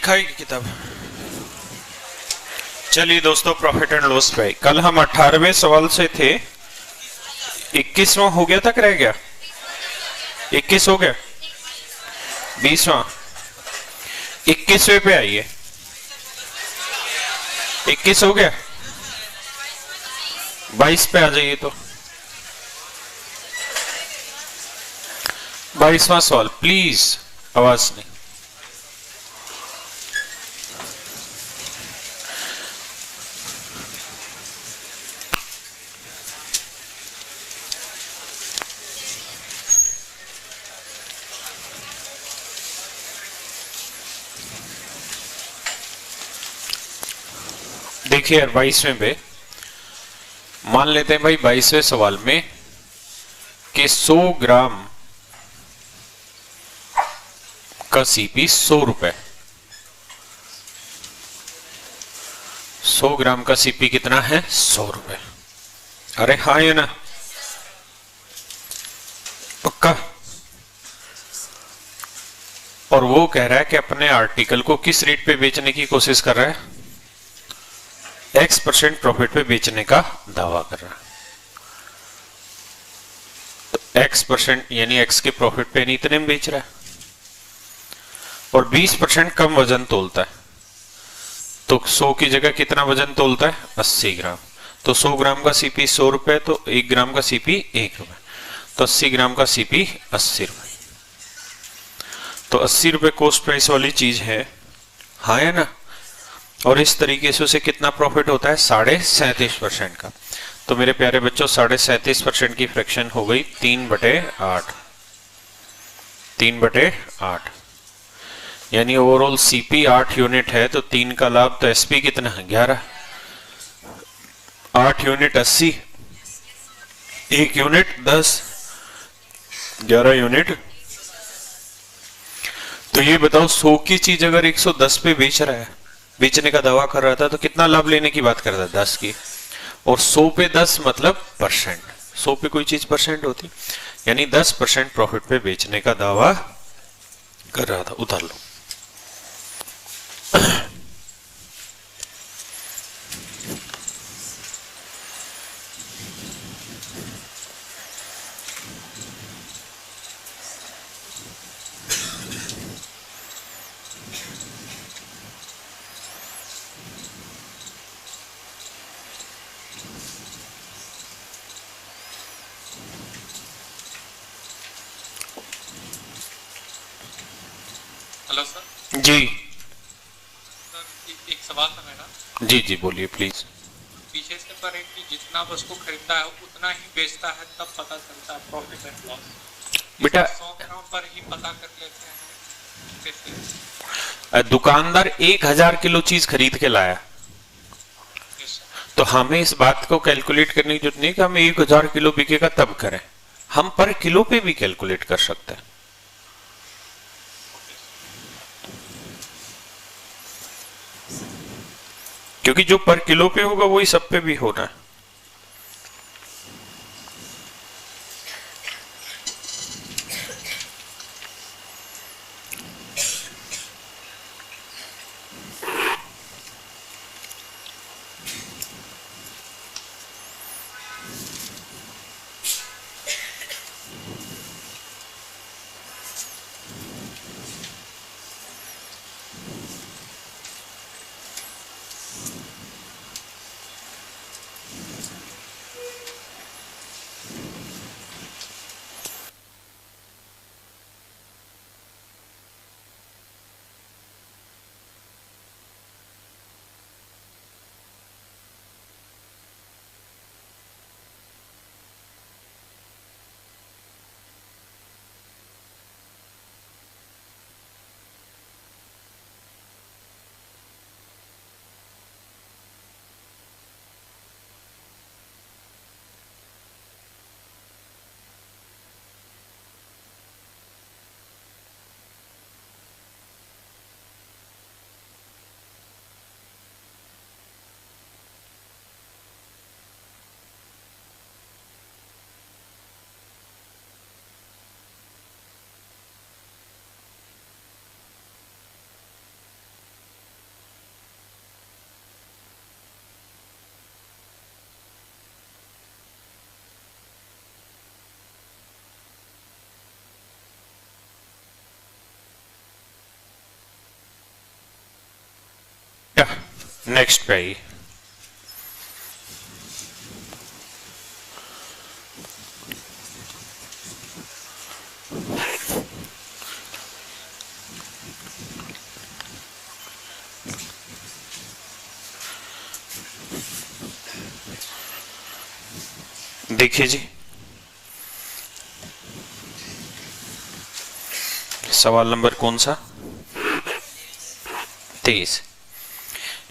दिखाएगी किताब। चलिए दोस्तों, प्रॉफिट एंड लॉस पे कल हम 18वें सवाल से थे। 21वां हो गया तक रह गया, 21 हो गया, 20वां, 21वें पे आइए। 21 हो गया, 22 पे आ जाइए। तो 22वां सवाल, प्लीज आवाज नहीं। देखिए यार, 22वें पे मान लेते हैं भाई 22वें सवाल में कि 100 ग्राम का सीपी 100 रुपए। 100 ग्राम का सीपी कितना है? 100 रुपए। अरे हाँ या ना? पक्का। और वो कह रहा है कि अपने आर्टिकल को किस रेट पे बेचने की कोशिश कर रहा है? X% प्रॉफिट पे बेचने का दावा कर रहा है। तो X% यानी X के प्रॉफिट पे नहीं इतने में बेच रहा है, और 20% कम वजन तोलता है। तो 100 की जगह कितना वजन तोलता है? 80 ग्राम। तो 100 ग्राम का सीपी 100 रुपए, तो 1 ग्राम का सीपी 1 रुपए, तो 80 ग्राम का सीपी 80 रुपए। तो 80 रुपए कॉस्ट प्राइस वाली चीज है, हाँ है ना? और इस तरीके से उसे कितना प्रॉफिट होता है? 37.5% का। तो मेरे प्यारे बच्चों, 37.5% की फ्रैक्शन हो गई 3/8। 3/8 यानी ओवरऑल सीपी 8 यूनिट है, तो 3 का लाभ, तो एसपी कितना है? 11। 8 यूनिट 80, 1 यूनिट 10, 11 यूनिट। तो ये बताओ, 100 की चीज अगर 110 पे बेच रहा है, बेचने का दावा कर रहा था, तो कितना लाभ लेने की बात कर रहा था? 10 की। और 100 पे 10 मतलब परसेंट। 100 पे कोई चीज परसेंट होती, यानी 10% प्रॉफिट पे बेचने का दावा कर रहा था। उतार लो। Hello sir. जी सर एक सवाल था मेरा। जी जी बोलिए प्लीज। पीछे से पर है कि जितना वस्तु खरीदता है उतना ही बेचता है, तब पता चलता है प्रॉफिट एंड लॉस। बेटा 100 ग्राम पर ही पता कर लेते हैं कैसे? दुकानदार 1000 किलो चीज खरीद के लाया, तो हमें इस बात को कैलकुलेट करने की जरूरत नहीं कि हमें 1000 किलो बिकेगा तब करें। हम पर किलो पे भी कैलकुलेट कर सकते हैं। क्योंकि जो पर किलो पे होगा वही सब पे भी होना है। नेक्स्ट पे आइए। देखिए जी, सवाल नंबर कौन सा? 23।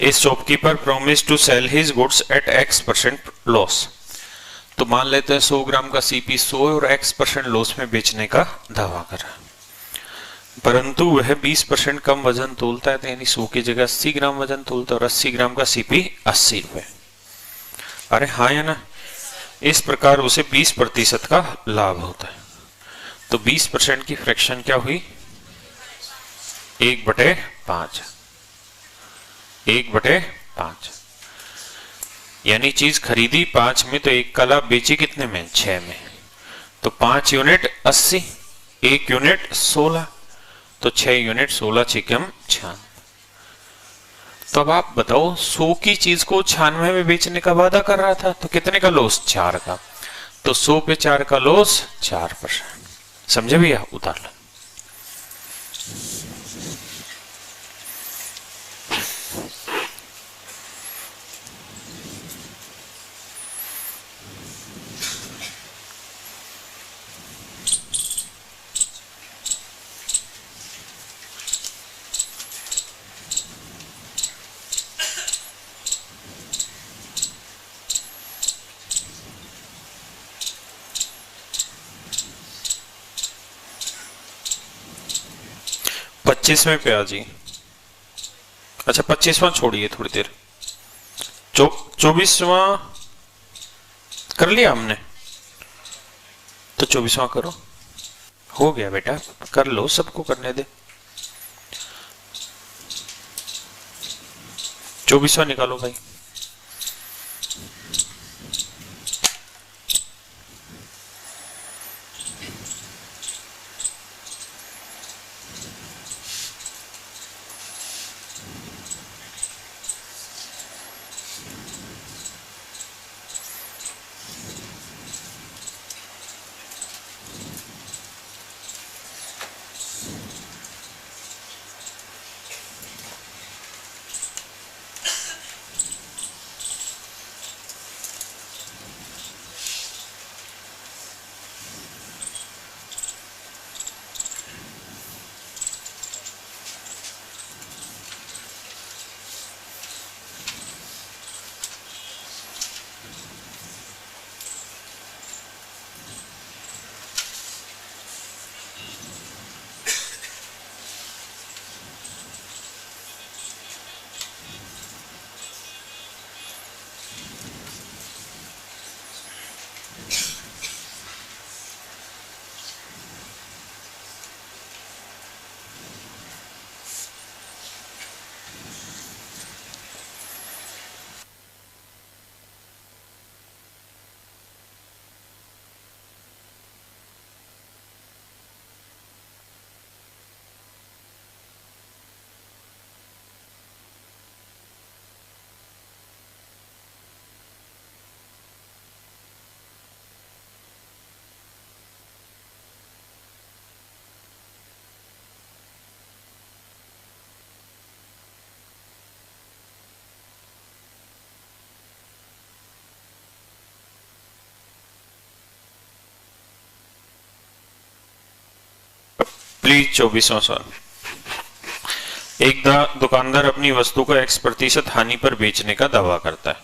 A shopkeeper promise to sell his goods at X% loss. तो मान लेते हैं 100 ग्राम का सीपी 100 और X% लॉस में बेचने का दावा कर रहा है, परंतु वह 20% कम वजन तोलता है, तो यानी 100 की जगह 80 ग्राम वजन तोलता है और 80 ग्राम का सीपी 80 रुपए। अरे हाँ या ना? इस प्रकार उसे 20% का लाभ होता है। तो 20% की फ्रैक्शन क्या हुई? 1/5। 1/5 यानी चीज खरीदी 5 में, तो 1 का लाभ बेची कितने में? 6 में। तो 5 यूनिट 80, 1 यूनिट 16, तो 6 यूनिट 16 6 96। तो अब आप बताओ, 100 की चीज को 96 में बेचने का वादा कर रहा था, तो कितने का लॉस? 4 का। तो 100 पे 4 का लॉस 4%। समझे भैया? उतार लो। पच्चीसवें पे आ जी। अच्छा 25वां छोड़िए थोड़ी देर, 24वां कर लिया हमने, तो 24वां करो। हो गया बेटा, कर लो, सबको करने दे। 24वां निकालो भाई। प्लीज 24वां सवाल। एक दुकानदार अपनी वस्तु को X% हानि पर बेचने का दावा करता है,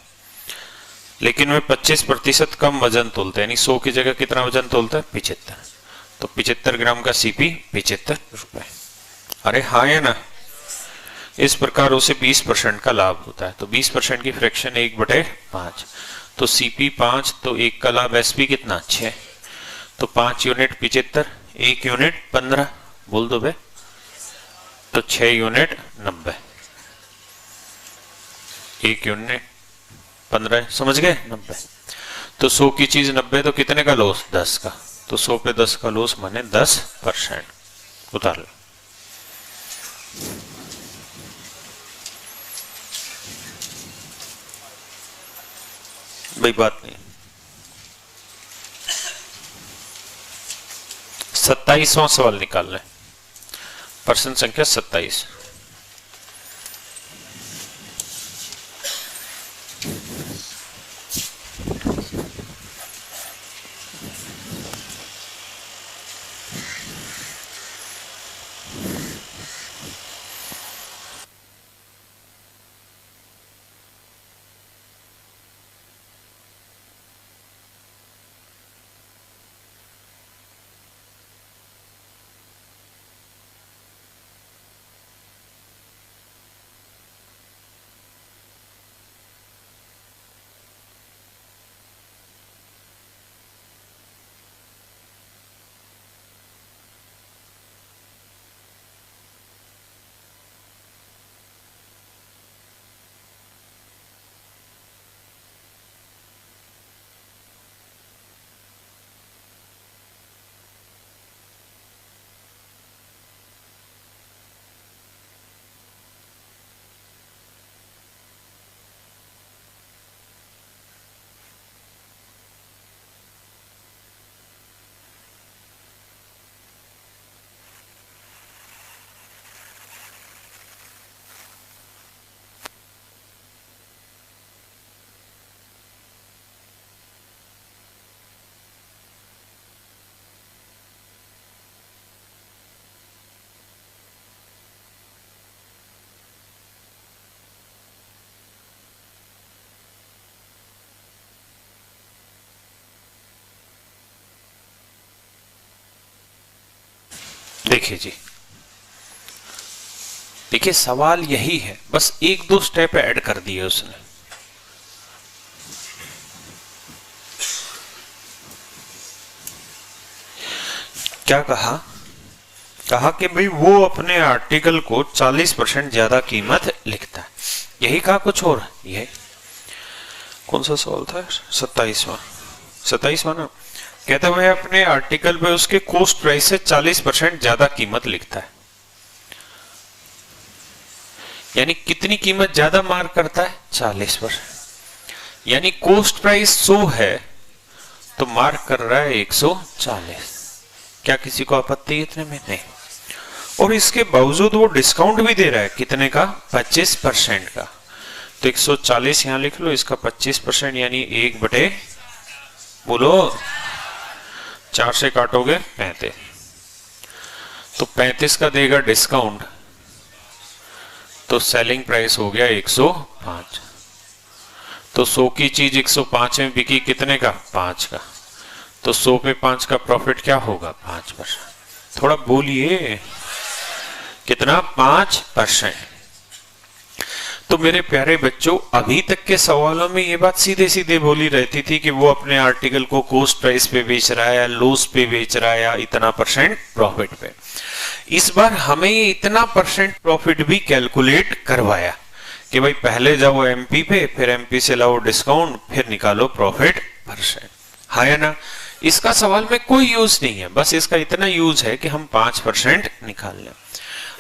लेकिन वह 25% कम वजन तोलता है, यानी 100 की जगह कितना वजन तोलता है? 75। तो 75 ग्राम का सीपी 75 रुपए। अरे हाँ या ना? इस प्रकार उसे 20% का लाभ होता है। तो 20% की फ्रैक्शन 1/5, तो सीपी 5, तो 1 का लाभ एसपी कितना? 6। तो 5 यूनिट 75, 1 यूनिट 15, बोल दो बे, तो 6 यूनिट 90, 1 यूनिट 15, समझ गए? 90। तो 100 की चीज 90, तो कितने का लॉस? 10 का। तो 100 पे 10 का लॉस माने 10%। उतार लो। कोई बात नहीं। 27वां सवाल निकालना है, प्रश्न संख्या 27। देखिए जी, देखिए सवाल यही है, बस एक दो स्टेप ऐड कर दिए उसने। क्या कहा? कहा कि भाई वो अपने आर्टिकल को 40% ज्यादा कीमत लिखता है। यही कहा, कुछ और? ये कौन सा सवाल था? 27वां ना। कहता है अपने आर्टिकल पे उसके कॉस्ट प्राइस से 40% ज्यादा कीमत लिखता है। यानी कितनी कीमत ज्यादा मार्क करता है? 40%। यानी कॉस्ट प्राइस 100 है तो मार्क कर रहा है 140। क्या किसी को आपत्ति इतने में? नहीं। और इसके बावजूद वो डिस्काउंट भी दे रहा है, कितने का? 25% का। तो 140 यहां लिख लो, इसका 25% यानी 1/, बोलो 4 से काटोगे 35, तो 35 का देगा डिस्काउंट, तो सेलिंग प्राइस हो गया 105। तो 100 की चीज 105 में बिकी, कितने का? 5 का। तो 100 पे 5 का प्रॉफिट क्या होगा? 5%। थोड़ा बोलिए, कितना? 5%। तो मेरे प्यारे बच्चों, अभी तक के सवालों में ये बात सीधे सीधे बोली रहती थी कि वो अपने आर्टिकल को कॉस्ट प्राइस पे बेच रहा है, लॉस पे बेच रहा है, या इतना % प्रॉफिट पे। इस बार हमें ये इतना % प्रॉफिट भी कैलकुलेट करवाया कि भाई पहले जाओ एमपी पे, फिर एमपी से लाओ डिस्काउंट, फिर निकालो प्रॉफिट %। हाँ या ना? इसका सवाल में कोई यूज नहीं है, बस इसका इतना यूज है कि हम 5% निकाल लें।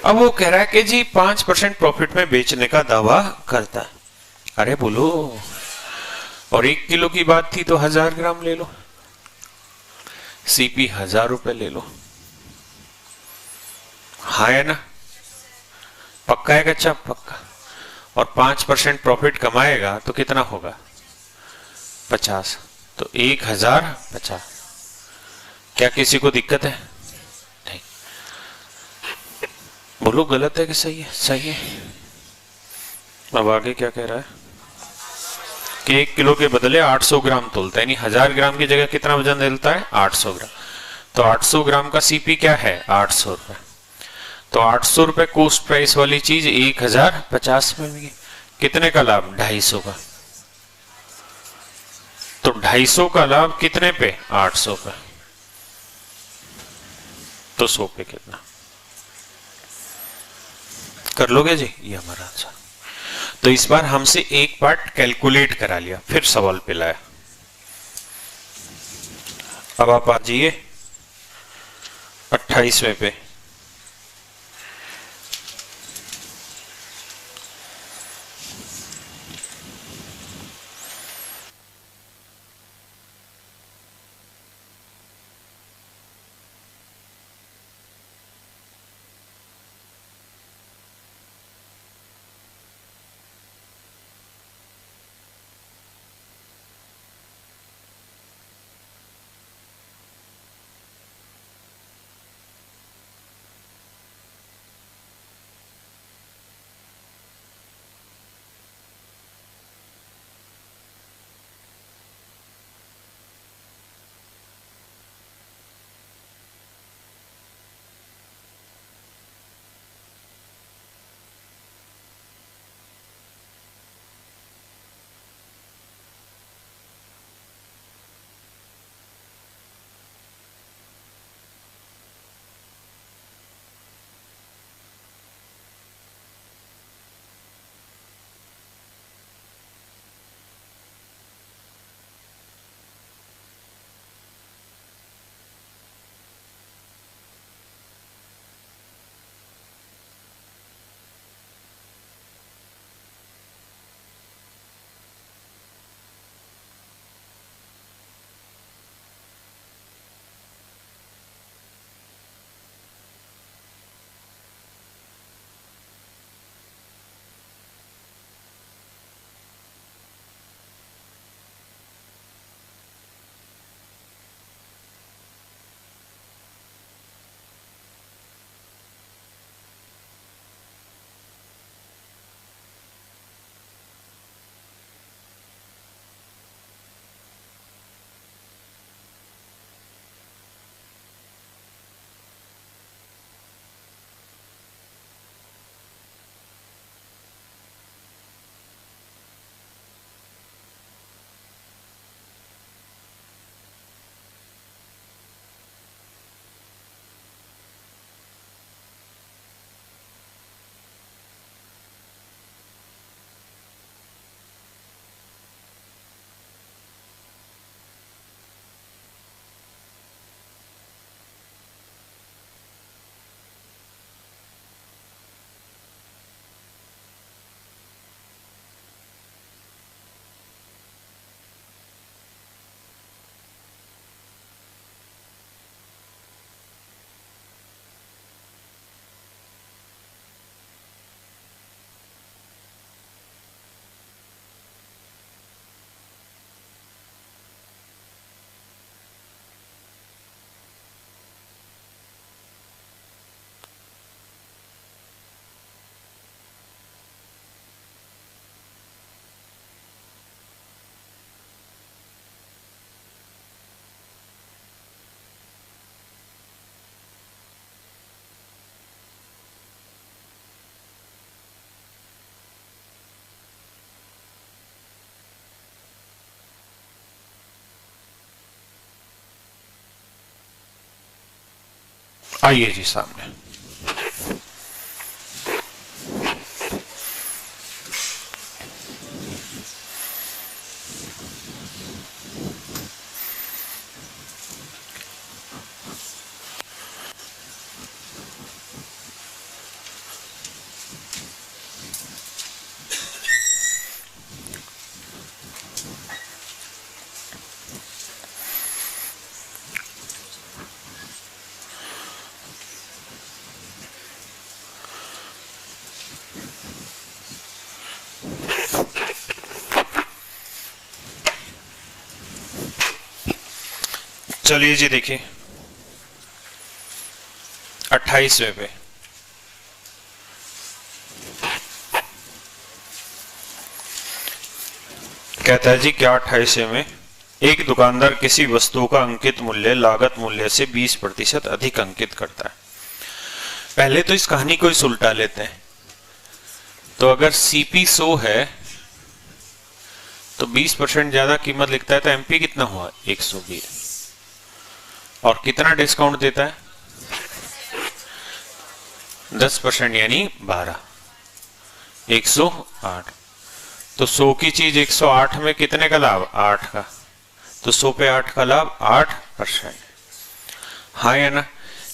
अब वो कह रहा है कि जी 5% प्रॉफिट में बेचने का दावा करता है। अरे बोलो, और 1 किलो की बात थी तो 1000 ग्राम ले लो, सीपी 1000 रुपए ले लो। हाँ है ना? पक्का है कच्चा? पक्का। और 5% प्रॉफिट कमाएगा तो कितना होगा? 50। तो 1050। क्या किसी को दिक्कत है? नहीं। बोलो गलत है कि सही है? सही है। अब आगे क्या कह रहा है कि 1 किलो के बदले 800 ग्राम तोलता है, यानी 1000 ग्राम की जगह कितना वजन देता है? 800 ग्राम। तो 800 ग्राम का सीपी क्या है? 800 रुपए। तो 800 रुपए कॉस्ट प्राइस वाली चीज 1050 में मिली, कितने का लाभ? 250 का। तो 250 का लाभ कितने पे? 800 पे। तो 100 पे कितना? कर लोगे जी? ये हमारा आंसर। तो इस बार हमसे एक पार्ट कैलकुलेट करा लिया, फिर सवाल पे लाया। अब आप आ जाइए 28वें पे। आइए जी सामने। चलिए जी देखिए 28वें पे कहता है जी क्या 28वें में एक दुकानदार किसी वस्तु का अंकित मूल्य लागत मूल्य से 20% अधिक अंकित करता है। पहले तो इस कहानी को इस उल्टा लेते हैं। तो अगर सीपी 100 है तो 20% ज्यादा कीमत लिखता है तो एमपी कितना हुआ 120 और कितना डिस्काउंट देता है 10% यानी 12 108। तो 100 की चीज 108 में कितने का लाभ 8 का, तो 100 पे 8 का लाभ 8%। हाँ या ना,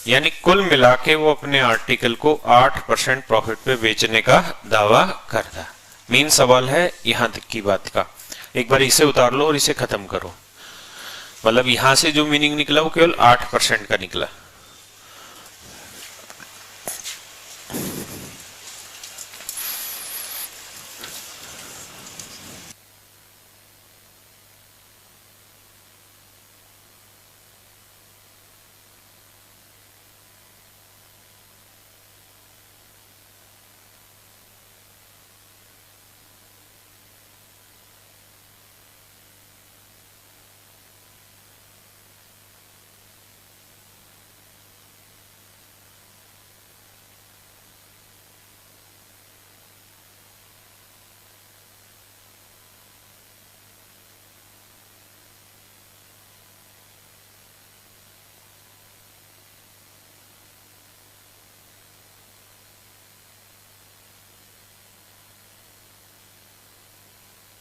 यानी कुल मिला के वो अपने आर्टिकल को 8% प्रॉफिट पे बेचने का दावा करता है। मेन सवाल है यहां तक की बात का। एक बार इसे उतार लो और इसे खत्म करो। मतलब यहां से जो मीनिंग निकला वो केवल 8% का निकला।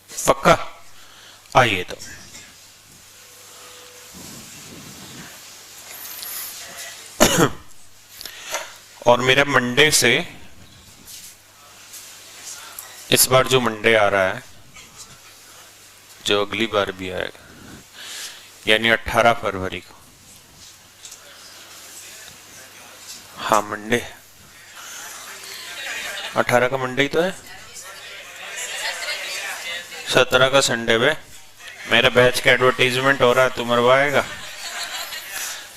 पक्का? आइए तो और मेरा मंडे से इस बार जो मंडे आ रहा है, जो अगली बार भी आएगा, यानी 18 फरवरी को। हाँ मंडे 18 का मंडे ही तो है, 17 का संडे पे मेरा बैच का एडवर्टीजमेंट हो रहा है, तू मरवाएगा।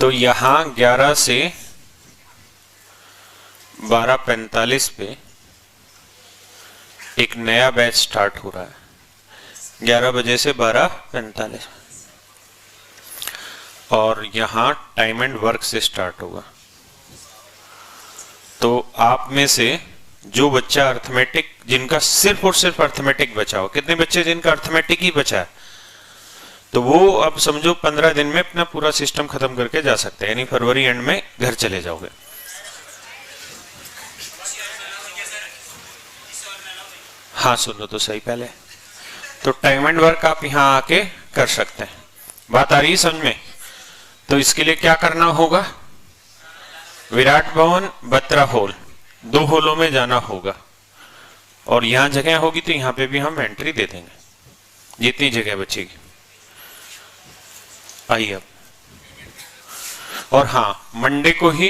तो यहाँ 11 से 12:45 पे एक नया बैच स्टार्ट हो रहा है, 11 बजे से 12:45 और यहाँ टाइम एंड वर्क से स्टार्ट होगा। तो आप में से जो बच्चा अर्थमेटिक, जिनका सिर्फ और सिर्फ अर्थमेटिक बचा हो, कितने बच्चे जिनका अर्थमेटिक ही बचा है, तो वो अब समझो 15 दिन में अपना पूरा सिस्टम खत्म करके जा सकते हैं, यानी फरवरी एंड में घर चले जाओगे। हाँ सुनो तो सही पहले। तो टाइम एंड वर्क आप यहाँ आके कर सकते हैं। बात आ रही है समझ में? तो इसके लिए क्या करना होगा, विराट भवन बत्रा हॉल, 2 हॉलों में जाना होगा और यहां जगह होगी तो यहां पे भी हम एंट्री दे देंगे जितनी जगह बचेगी। आइए अब, और हाँ मंडे को ही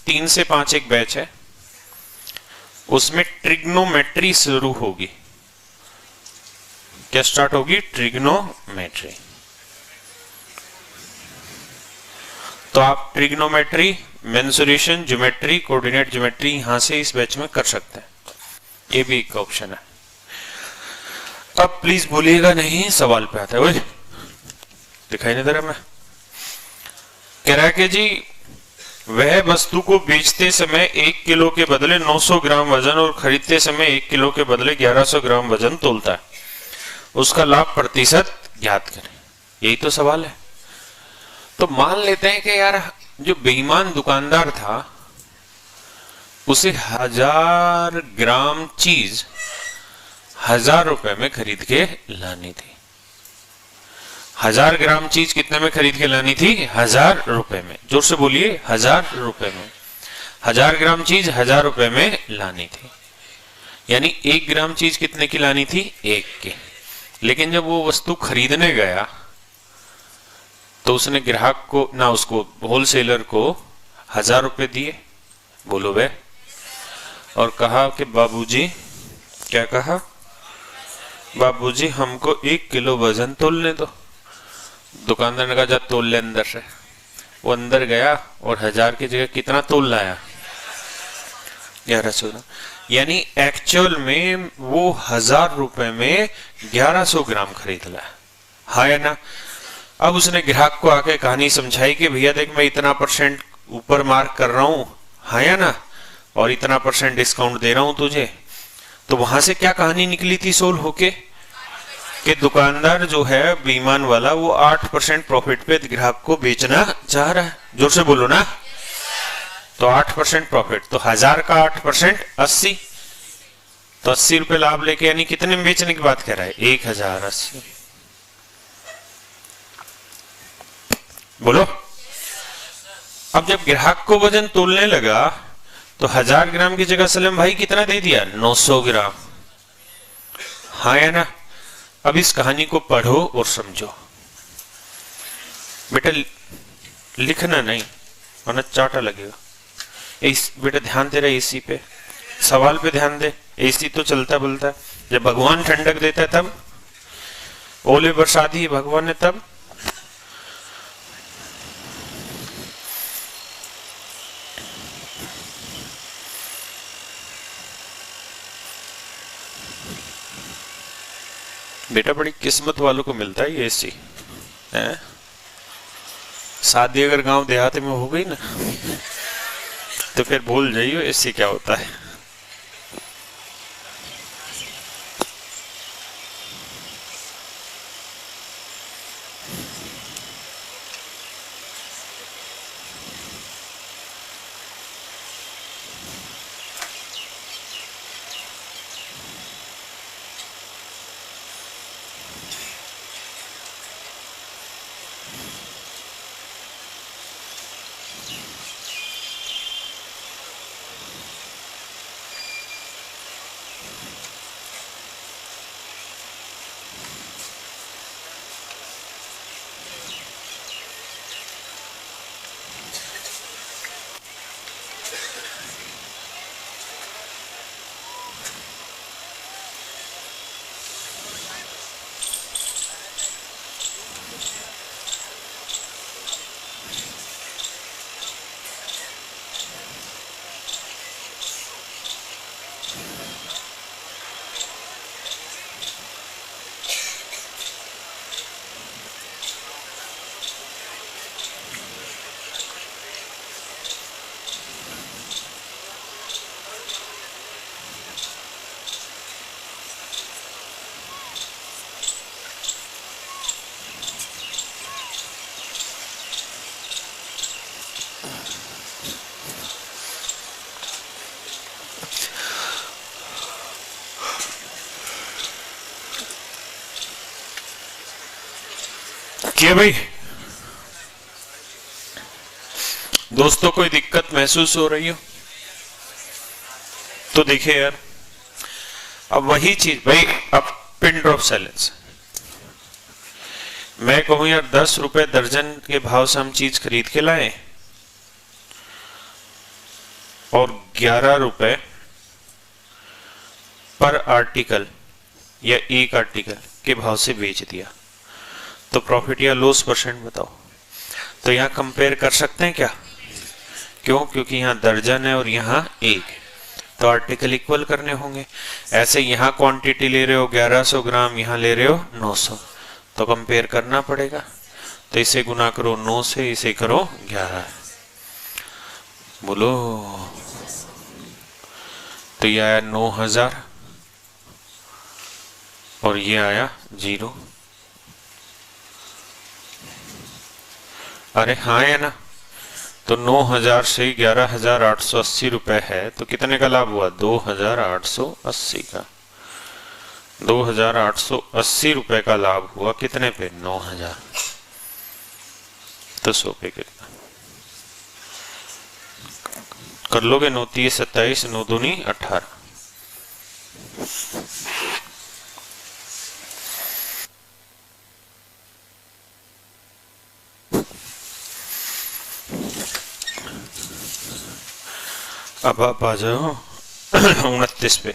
3 से 5 एक बैच है, उसमें ट्रिग्नोमेट्री शुरू होगी। क्या स्टार्ट होगी? ट्रिग्नोमेट्री। तो आप trigonometry, mensuration, geometry, coordinate geometry यहां से इस बैच में कर सकते हैं, ये भी एक ऑप्शन है। अब प्लीज भूलिएगा नहीं, सवाल पे आता है। ओए दिखाई नहीं दे रहा मैं? कह रहा है कि जी वह वस्तु को बेचते समय 1 किलो के बदले 900 ग्राम वजन और खरीदते समय 1 किलो के बदले 1100 ग्राम वजन तोलता है, उसका लाभ प्रतिशत ज्ञात करें। यही तो सवाल है। तो मान लेते हैं कि यार जो बेईमान दुकानदार था उसे 1000 ग्राम चीज 1000 रुपए में खरीद के लानी थी। 1000 ग्राम चीज कितने में खरीद के लानी थी? 1000 रुपए में। जोर से बोलिए, 1000 रुपए में। 1000 ग्राम चीज 1000 रुपए में लानी थी, यानी 1 ग्राम चीज कितने की लानी थी? 1 की। लेकिन जब वो वस्तु खरीदने गया तो उसने ग्राहक को ना, उसको होलसेलर को 1000 रुपए दिए, बोलो वे, और कहा कि बाबूजी, क्या कहा? बाबूजी हमको 1 किलो वजन तोलने दो। दुकानदार ने कहा जा तोल ले अंदर से। वो अंदर गया और 1000 की जगह कितना तोल लाया? 1100 ग्राम। यानी एक्चुअल में वो 1000 रुपए में 1100 ग्राम खरीद लाया। हाँ या ना? अब उसने ग्राहक को आके कहानी समझाई कि भैया देख, मैं इतना % ऊपर मार्क कर रहा हूं, हाँ या ना, और इतना % डिस्काउंट दे रहा हूं तुझे। तो वहां से क्या कहानी निकली थी सोल होके कि दुकानदार जो है बेईमान वाला, वो 8% प्रॉफिट पे ग्राहक को बेचना चाह रहा है। जोर से बोलो ना। तो 8% प्रॉफिट, तो 1000 का 8% 80, तो 80 रुपए लाभ लेके, यानी कितने में बेचने की बात कह रहा है? 1080। बोलो। अब जब ग्राहक को वजन तोलने लगा तो 1000 ग्राम की जगह सलीम भाई कितना दे दिया? 900 ग्राम। हाँ या ना? अब इस कहानी को पढ़ो और समझो। बेटा लिखना नहीं वरना चाटा लगेगा। बेटा ध्यान दे रहा एसी पे, सवाल पे ध्यान दे। एसी तो चलता बोलता है, जब भगवान ठंडक देता है तब, ओले बरसा दी भगवान ने तब। बेटा बड़ी किस्मत वालों को मिलता है ये एसी। शादी अगर गांव देहात में हो गई ना तो फिर भूल जाइयो एसी क्या होता है। क्या भाई दोस्तों, कोई दिक्कत महसूस हो रही हो तो देखिए यार, अब वही चीज भाई, अब पिन ड्रॉप साइलेंस। मैं कहूं यार 10 रुपए दर्जन के भाव से हम चीज खरीद के लाए और 11 रुपए पर आर्टिकल या एक आर्टिकल के भाव से बेच दिया, तो प्रॉफिट या लॉस % बताओ। तो यहां कंपेयर कर सकते हैं क्या? क्यों? क्योंकि यहां दर्जन है और यहां एक, तो आर्टिकल इक्वल करने होंगे। ऐसे यहां क्वांटिटी ले रहे हो 1100 ग्राम, यहां ले रहे हो 900, तो कंपेयर करना पड़ेगा। तो इसे गुना करो 9 से, इसे करो 11, बोलो। तो ये आया 9000 और ये आया 0। अरे हाँ है ना? तो 9,000 से 11,880 रुपए है, तो कितने का लाभ हुआ? 2,880 का। 2,880 रुपए का लाभ हुआ, कितने पे? 9,000। तो 100 पे कितना कर लोगे? 9 3 27, 9 दूनी 18। अब आप आ जाओ 29 पे।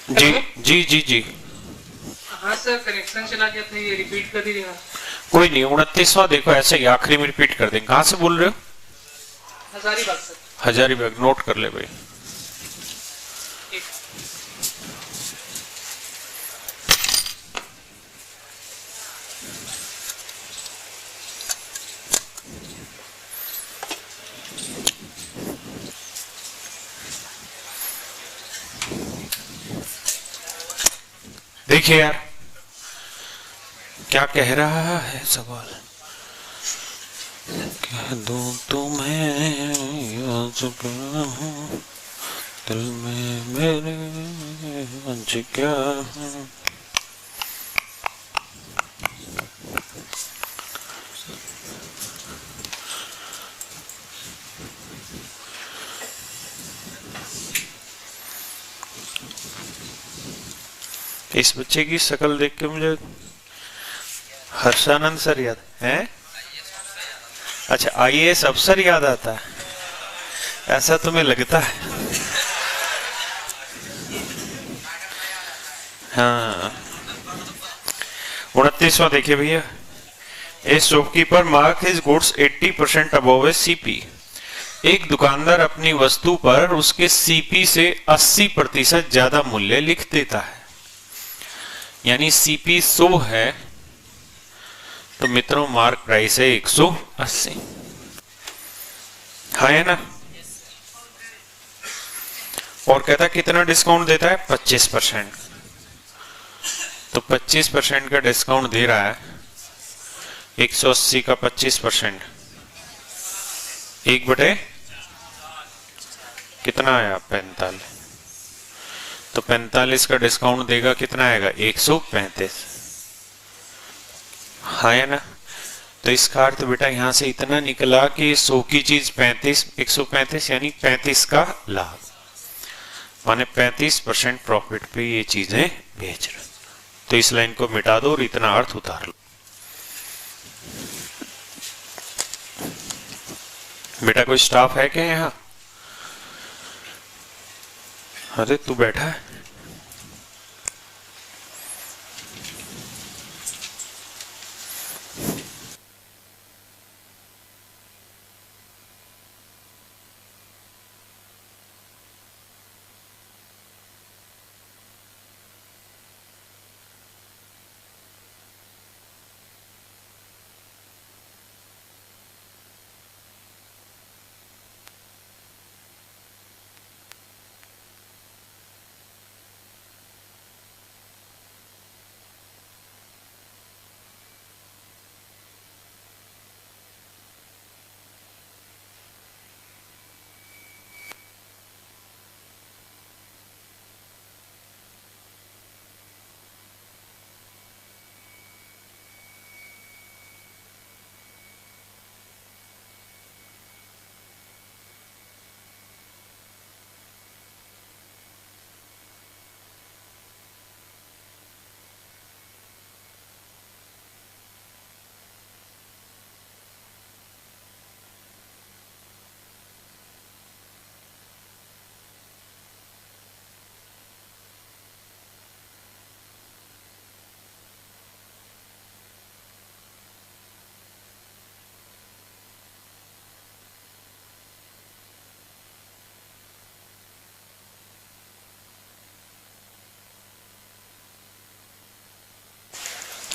जी जी जी जी। हाँ सर, कनेक्शन चला गया था, ये रिपीट कर दीजिएगा। कोई नहीं, 29वां देखो ऐसे ही आखिरी में रिपीट कर देंगे। कहाँ से बोल रहे हो? हजारीबाग सर। हजारीबाग, नोट कर ले भाई। एक देखिए यार क्या कह रहा है सवाल। कह दूं तुम्हें आज क्या हूँ, दिल में मेरे आज क्या है। इस बच्चे की शक्ल देख के मुझे हर्षानंद सर याद है। अच्छा, आईएएस अफसर याद आता है, ऐसा तुम्हें लगता है? हाँ। 29वां देखिए भैया। ए shopkeeper mark his goods 80% above ए सीपी। एक दुकानदार अपनी वस्तु पर उसके सीपी से 80% ज्यादा मूल्य लिख देता है। यानी सीपी 100 है तो मित्रों मार्क प्राइस है 180। हाँ है ना? और कहता कितना डिस्काउंट देता है? 25%। तो 25% का डिस्काउंट दे रहा है। 180 का 25%, 1/, कितना आया? 45। तो 45 का डिस्काउंट देगा, कितना आएगा? 135। हाँ है ना? तो इसका अर्थ बेटा यहां से इतना निकला कि 100 की चीज 35, 135 यानी 35 का लाभ। माने 35% प्रॉफिट पे ये चीजें बेच रहे। तो इस लाइन को मिटा दो और इतना अर्थ उतार लो। बेटा कोई स्टाफ है क्या यहाँ? अरे तू बैठा है।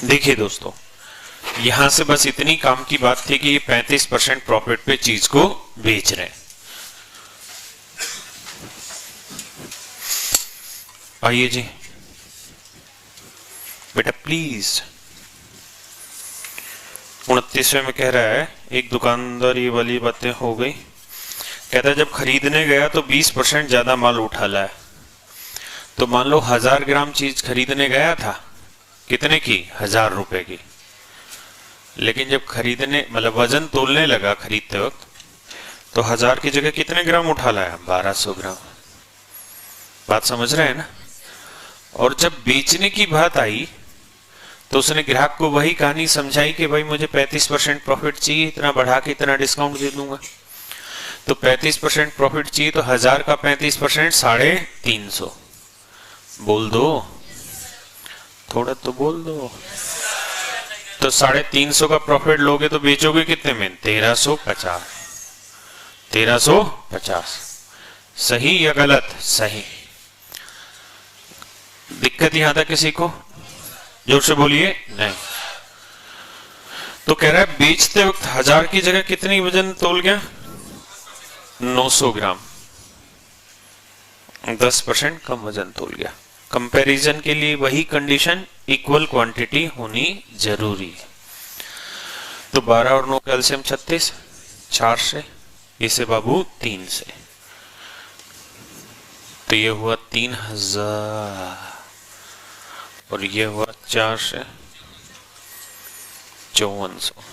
देखिए दोस्तों, यहां से बस इतनी काम की बात थी कि ये 35% प्रॉफिट पे चीज को बेच रहे हैं। आइए जी बेटा प्लीज। 29वें में कह रहा है, एक दुकानदार ये वाली बातें हो गई। कहता है जब खरीदने गया तो 20% ज्यादा माल उठा लाया। तो मान लो 1000 ग्राम चीज खरीदने गया था, कितने की? 1000 रुपए की। लेकिन जब खरीदने मतलब वजन तोलने लगा खरीदते वक्त, तो 1000 की जगह कितने ग्राम उठा लाया? 1200 ग्राम। बात समझ रहे हैं ना? और जब बेचने की बात आई तो उसने ग्राहक को वही कहानी समझाई कि भाई मुझे 35% प्रॉफिट चाहिए, इतना बढ़ा के इतना डिस्काउंट दे दूंगा। तो 35% प्रॉफिट चाहिए, तो 1000 का 35% 350। बोल दो, थोड़ा तो बोल दो। तो 350 का प्रॉफिट लोगे तो बेचोगे कितने में? 1350। 1350 सही या गलत? सही। दिक्कत यहां तक किसी को? जोर से बोलिए। नहीं। तो कह रहा है बेचते वक्त 1000 की जगह कितनी वजन तोल गया? 900 ग्राम। 10% कम वजन तोल गया। कंपैरिजन के लिए वही कंडीशन, इक्वल क्वांटिटी होनी जरूरी है। तो 12 और 9 कैल्शियम 36, 4 से, इसे बाबू 3 से। तो ये हुआ 3000 और ये हुआ 4 से 5400।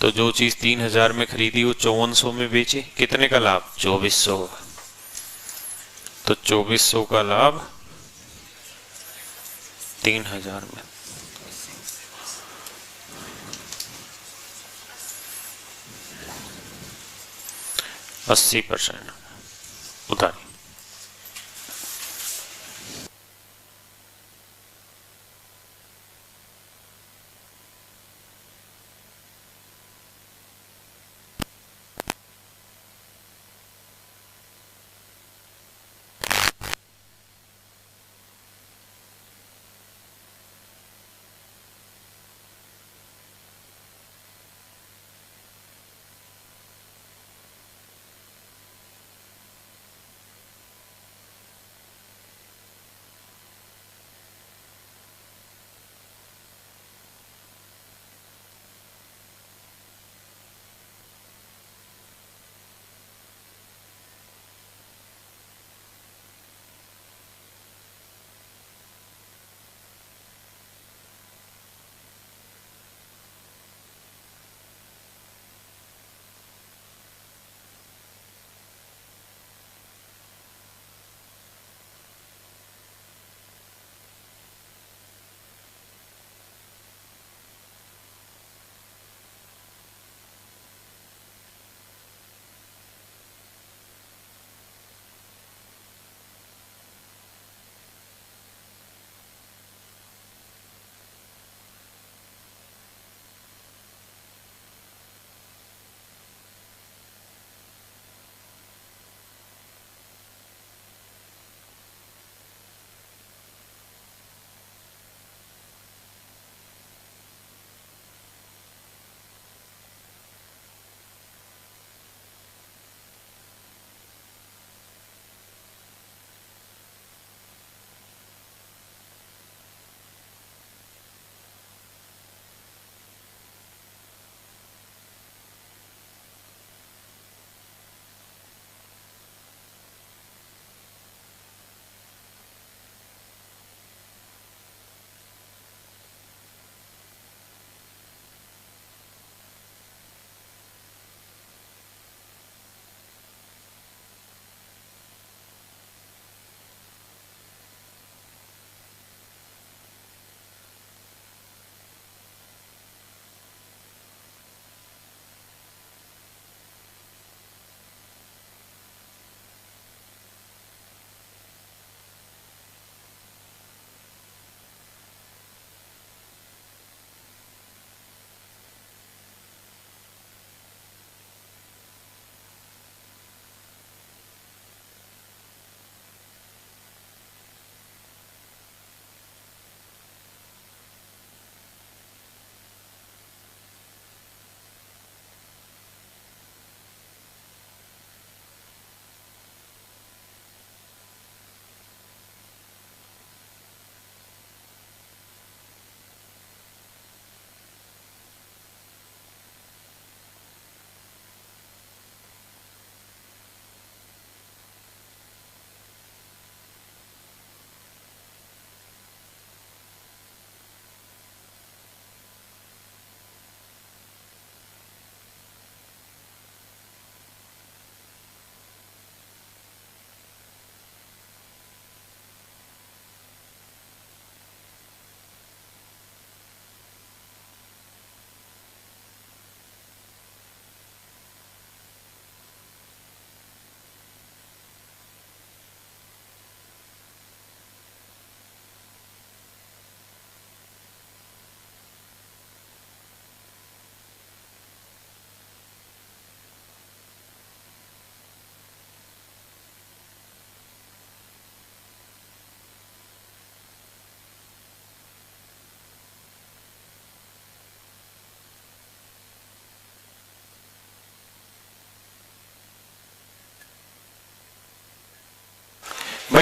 तो जो चीज 3000 में खरीदी वो 5400 में बेची, कितने का लाभ? 2400। तो 2400 का लाभ 3000 में। अस्सी % उतारी।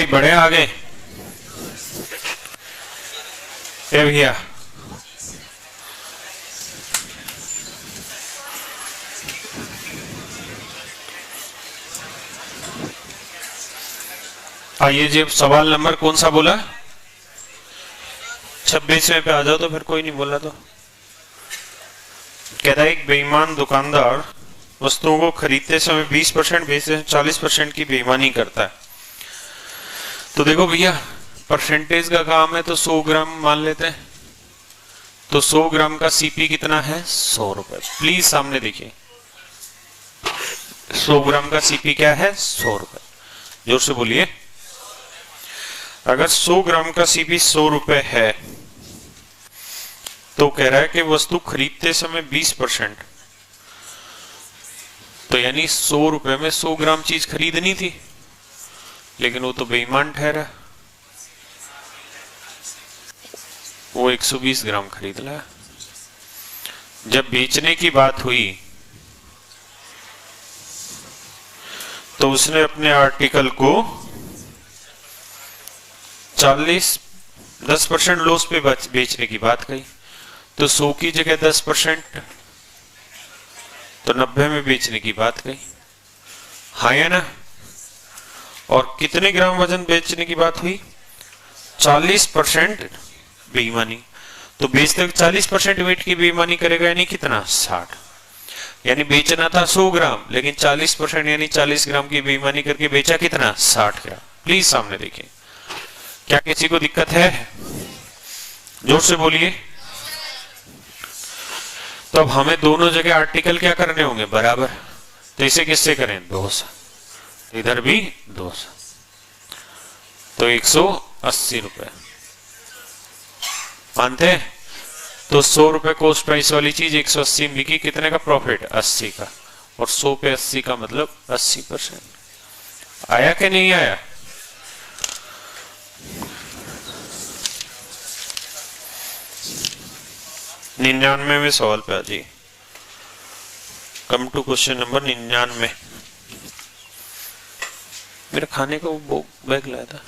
भाई बड़े आ गए। ए भैया आइए जी, अब सवाल नंबर कौन सा बोला? 26वें पे आ जाओ तो फिर कोई नहीं बोला तो। कह रहा है एक बेईमान दुकानदार वस्तुओं को खरीदते समय 20% बेचते हैं, 40% की बेईमानी करता है। तो देखो भैया, परसेंटेज का काम है तो 100 ग्राम मान लेते हैं। तो 100 ग्राम का सीपी कितना है? 100 रुपए। प्लीज सामने देखिए, 100 ग्राम का सीपी क्या है? 100 रुपए। जोर से बोलिए। अगर 100 ग्राम का सीपी 100 रुपए है तो कह रहा है कि वस्तु खरीदते समय 20%, तो यानी 100 रुपए में 100 ग्राम चीज खरीदनी थी, लेकिन वो तो बेईमान ठहरा, वो 120 ग्राम खरीद लाया। जब बेचने की बात हुई तो उसने अपने आर्टिकल को 10% लॉस पे बेचने की बात कही। तो 100 की जगह 10%, तो 90 में बेचने की बात कही। हाँ या ना? और कितने ग्राम वजन बेचने की बात हुई? 40% बेईमानी। तो बेचते 40% वेट की बेईमानी करेगा, यानी कितना? 60। यानी बेचना था 100 ग्राम, लेकिन 40% यानी 40 ग्राम की बेईमानी करके बेचा कितना? 60 ग्राम। प्लीज सामने देखिए। क्या किसी को दिक्कत है? जोर से बोलिए। तो अब हमें दोनों जगह आर्टिकल क्या करने होंगे? बराबर। तो इसे किससे करें? 2 से। इधर भी 2 से, तो 180 रुपए मानते हैं। तो 100 रुपए कॉस्ट प्राइस वाली चीज 180 में बिकी, कितने का प्रॉफिट? 80 का। और 100 पे 80 का मतलब 80%। आया कि नहीं आया? निन्यानवे में सवाल पे आ जाइए। Come to question number 99। मेरे खाने का वो बैग लाया था।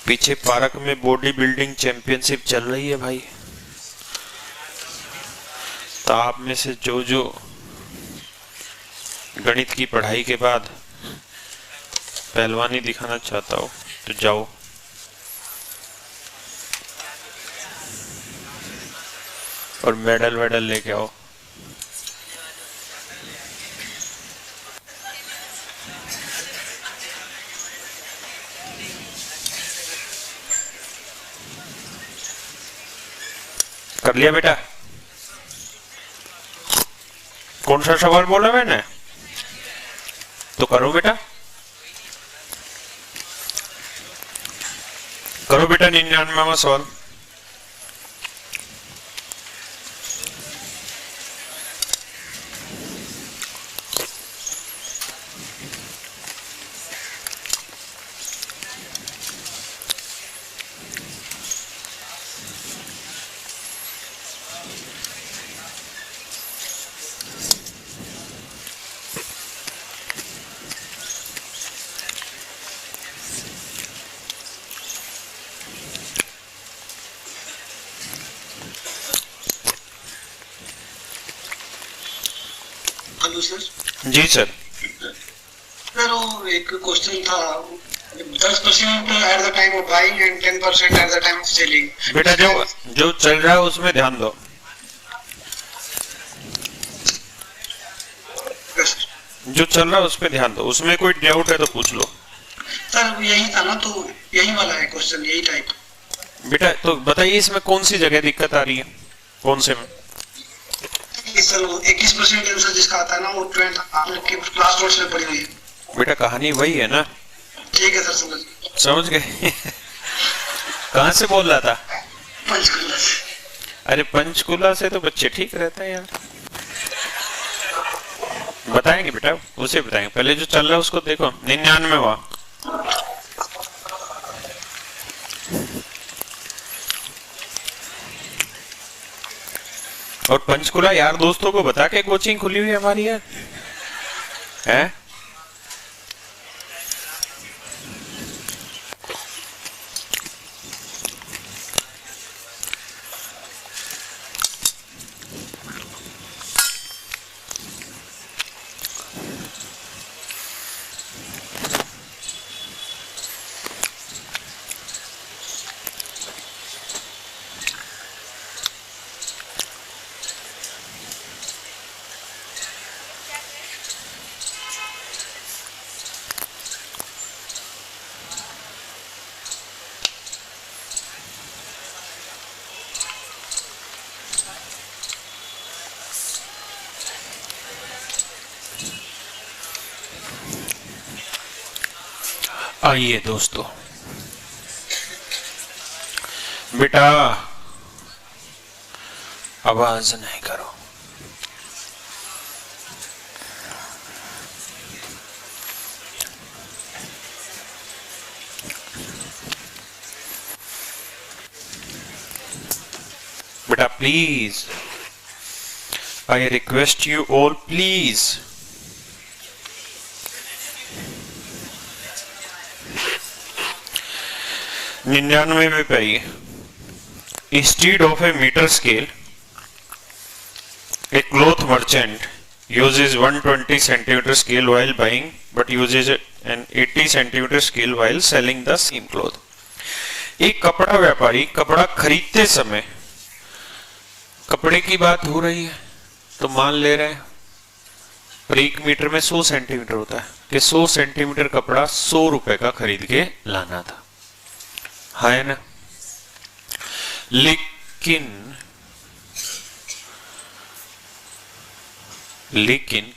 पीछे पार्क में बॉडी बिल्डिंग चैंपियनशिप चल रही है भाई। तो आप में से जो जो गणित की पढ़ाई के बाद पहलवानी दिखाना चाहता हो तो जाओ। और मेडल वेडल लेके आओ। कर लिया बेटा? कौन सा सवाल बोला मैंने? तो करो बेटा, करो बेटा 99वां सवाल। Hello sir. जी सर। सर वो एक क्वेश्चन था, 10% at the time of buying and 10% at the time of selling. बेटा जो चल रहा है उसमें ध्यान दो। जो चल रहा है उस पर ध्यान दो। उसमें कोई डाउट है तो पूछ लो। सर यही था ना, तो यही वाला है क्वेश्चन, यही टाइप। बेटा तो बताइए इसमें कौन सी जगह दिक्कत आ रही है? कौन से में? सर 21% आंसर जिसका आता है ना, वो 20 आपने क्लास नोट्स में पढ़ी हुई है। बेटा कहानी वही है ना? ठीक है सर, समझ गए? कहाँ से बोल रहा था? पंचकुला से। अरे पंचकुला से तो बच्चे ठीक रहते हैं यार। बताएंगे बेटा, उसे बताएंगे। पहले जो चल रहा है उसको देखो। 99वां। और पंचकुला यार दोस्तों को बता के कोचिंग खुली हुई है हमारी यार, है? आइए दोस्तों, बेटा आवाज नहीं करो। बेटा please, I request you all please. 99 में पाइए, instead of a meter scale, a cloth merchant uses 120 centimeter scale while buying, but uses an 80 centimeter scale while selling the same cloth. एक कपड़ा व्यापारी कपड़ा खरीदते समय, कपड़े की बात हो रही है तो मान ले रहे हैं पर 1 मीटर में 100 सेंटीमीटर होता है कि 100 सेंटीमीटर कपड़ा 100 रुपए का खरीद के लाना था, है ना? लेकिन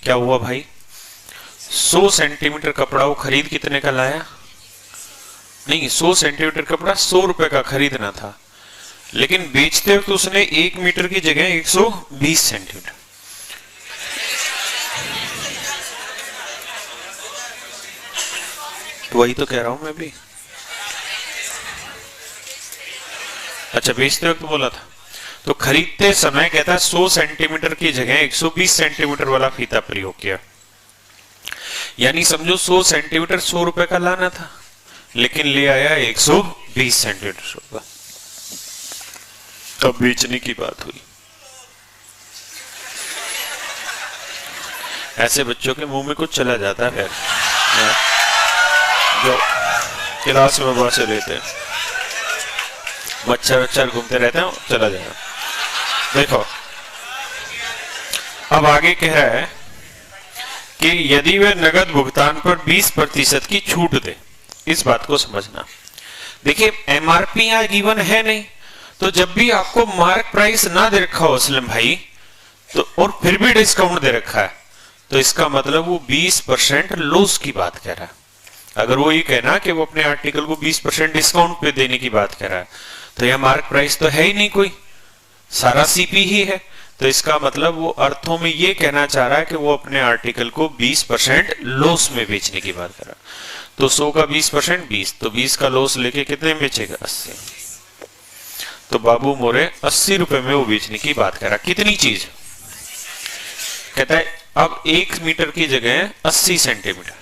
क्या हुआ भाई, 100 सेंटीमीटर कपड़ा वो खरीद कितने का लाया? नहीं, 100 सेंटीमीटर कपड़ा 100 रुपए का खरीदना था, लेकिन बेचते वक्त उसने 1 मीटर की जगह 120 सेंटीमीटर। तो वही तो कह रहा हूं मैं भी। अच्छा, बेचते वक्त बोला था, तो खरीदते समय कहता है 100 सेंटीमीटर की जगह 120 सेंटीमीटर वाला फीता प्रयोग किया, यानी समझो 100 सेंटीमीटर 100 रुपए का लाना था, लेकिन ले आया 120 सेंटीमीटर का। तब बेचने की बात हुई। ऐसे बच्चों के मुंह में कुछ चला जाता है जो क्लास में बस लेते हैं, मच्छर घूमते रहते हैं, चला जाएगा। देखो अब आगे कह रहा है कि यदि वे नगद भुगतान पर 20% की छूट दे, इस बात को समझना। देखिए एमआरपी यहां गिवन है नहीं, तो जब भी आपको मार्क प्राइस ना दे रखा हो असलम भाई, तो और फिर भी डिस्काउंट दे रखा है, तो इसका मतलब वो 20% लॉस की बात कह रहा है। अगर वो ये कहना कि वो अपने आर्टिकल को 20% डिस्काउंट पे देने की बात कर रहा है, तो यह मार्क प्राइस तो है ही नहीं, कोई सारा सीपी ही है, तो इसका मतलब वो अर्थों में ये कहना चाह रहा है कि वो अपने आर्टिकल को 20% लॉस में बेचने की बात कर रहा है। तो 100 का 20% 20, तो 20 का लॉस लेके कितने में बेचेगा? 80। तो बाबू मोरे 80 रुपए में वो बेचने की बात कर रहा है। कितनी चीज? कहता है अब 1 मीटर की जगह 80 सेंटीमीटर।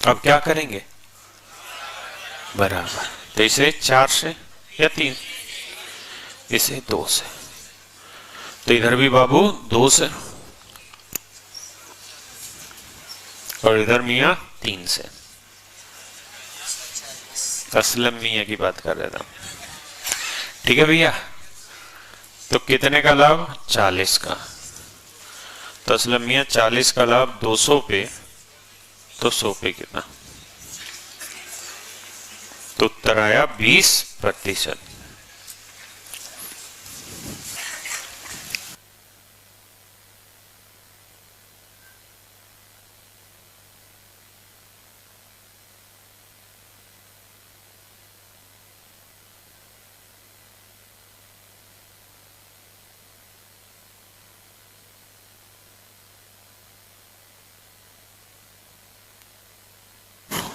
अब क्या करेंगे? बराबर, तो इसे 4 से या 3, इसे 2 से, तो इधर भी बाबू 2 से, और इधर मियाँ 3 से। असलम मियाँ की बात कर रहा था, ठीक है भैया। तो कितने का लाभ? 40 का। तो असलम मियाँ 40 का लाभ 200 पे, तो 100 पे कितना? तो उत्तर आया 20%।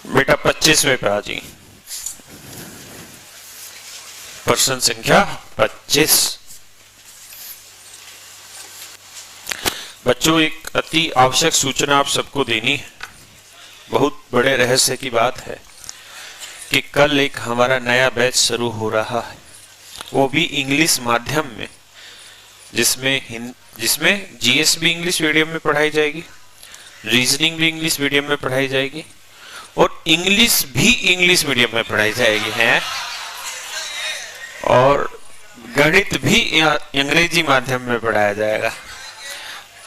बेटा 25वें पे आ जी, प्रश्न संख्या 25। बच्चों, एक अति आवश्यक सूचना आप सबको देनी है। बहुत बड़े रहस्य की बात है कि कल एक हमारा नया बैच शुरू हो रहा है, वो भी इंग्लिश माध्यम में, जिसमें जीएस भी इंग्लिश मीडियम में पढ़ाई जाएगी, रीजनिंग भी इंग्लिश मीडियम में पढ़ाई जाएगी और इंग्लिश भी इंग्लिश मीडियम में पढ़ाई जाएगी है, और गणित भी अंग्रेजी माध्यम में पढ़ाया जाएगा।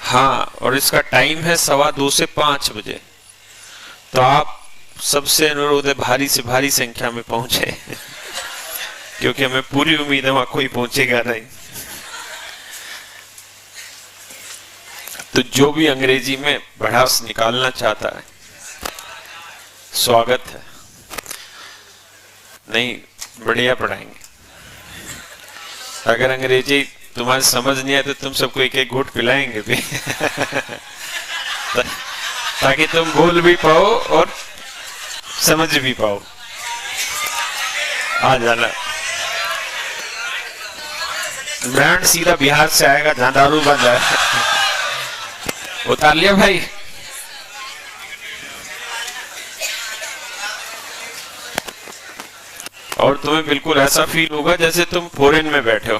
हाँ, और इसका टाइम है 2:15 से 5 बजे। तो आप सबसे अनुरोध है भारी से भारी संख्या में पहुंचे क्योंकि हमें पूरी उम्मीद है वहां कोई पहुंचेगा नहीं। तो जो भी अंग्रेजी में भड़ास निकालना चाहता है, स्वागत है। नहीं, बढ़िया पढ़ाएंगे। अगर अंग्रेजी तुम्हारी समझ नहीं आए तो तुम सबको एक एक घूंट पिलाएंगे भी ताकि तुम बोल भी पाओ और समझ भी पाओ। आ जाना, ब्रांड सीधा बिहार से आएगा जहां दारू बंद है। उतार लिया भाई। और तुम्हें बिल्कुल ऐसा फील होगा जैसे तुम फॉरेन में बैठे हो,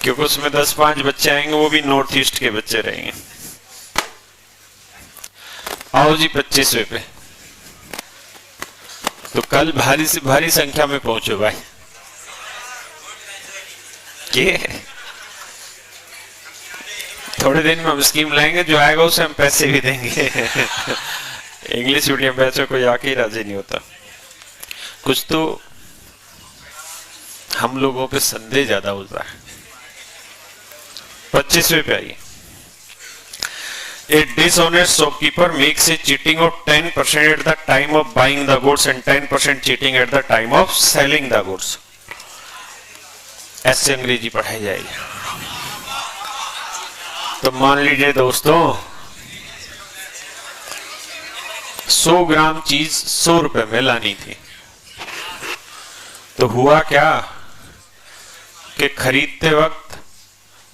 क्योंकि उसमें 10-5 बच्चे आएंगे, वो भी नॉर्थ ईस्ट के बच्चे रहेंगे। आओ जी 25वें पे। तो कल भारी से भारी संख्या में पहुंचो भाई। के थोड़े दिन में हम स्कीम लाएंगे, जो आएगा उसे हम पैसे भी देंगे इंग्लिश मीडियम बैच कोई आके ही राजी नहीं होता। कुछ तो हम लोगों पे संदेह ज्यादा होता है। 25वें पे आइए। A dishonest shopkeeper makes a cheating of 10% at the time of buying the goods and 10% cheating at the time of selling the goods. ऐसे अंग्रेजी पढ़ाई जाएगी। तो मान लीजिए दोस्तों, 100 ग्राम चीज 100 रुपए में लानी थी, तो हुआ क्या कि खरीदते वक्त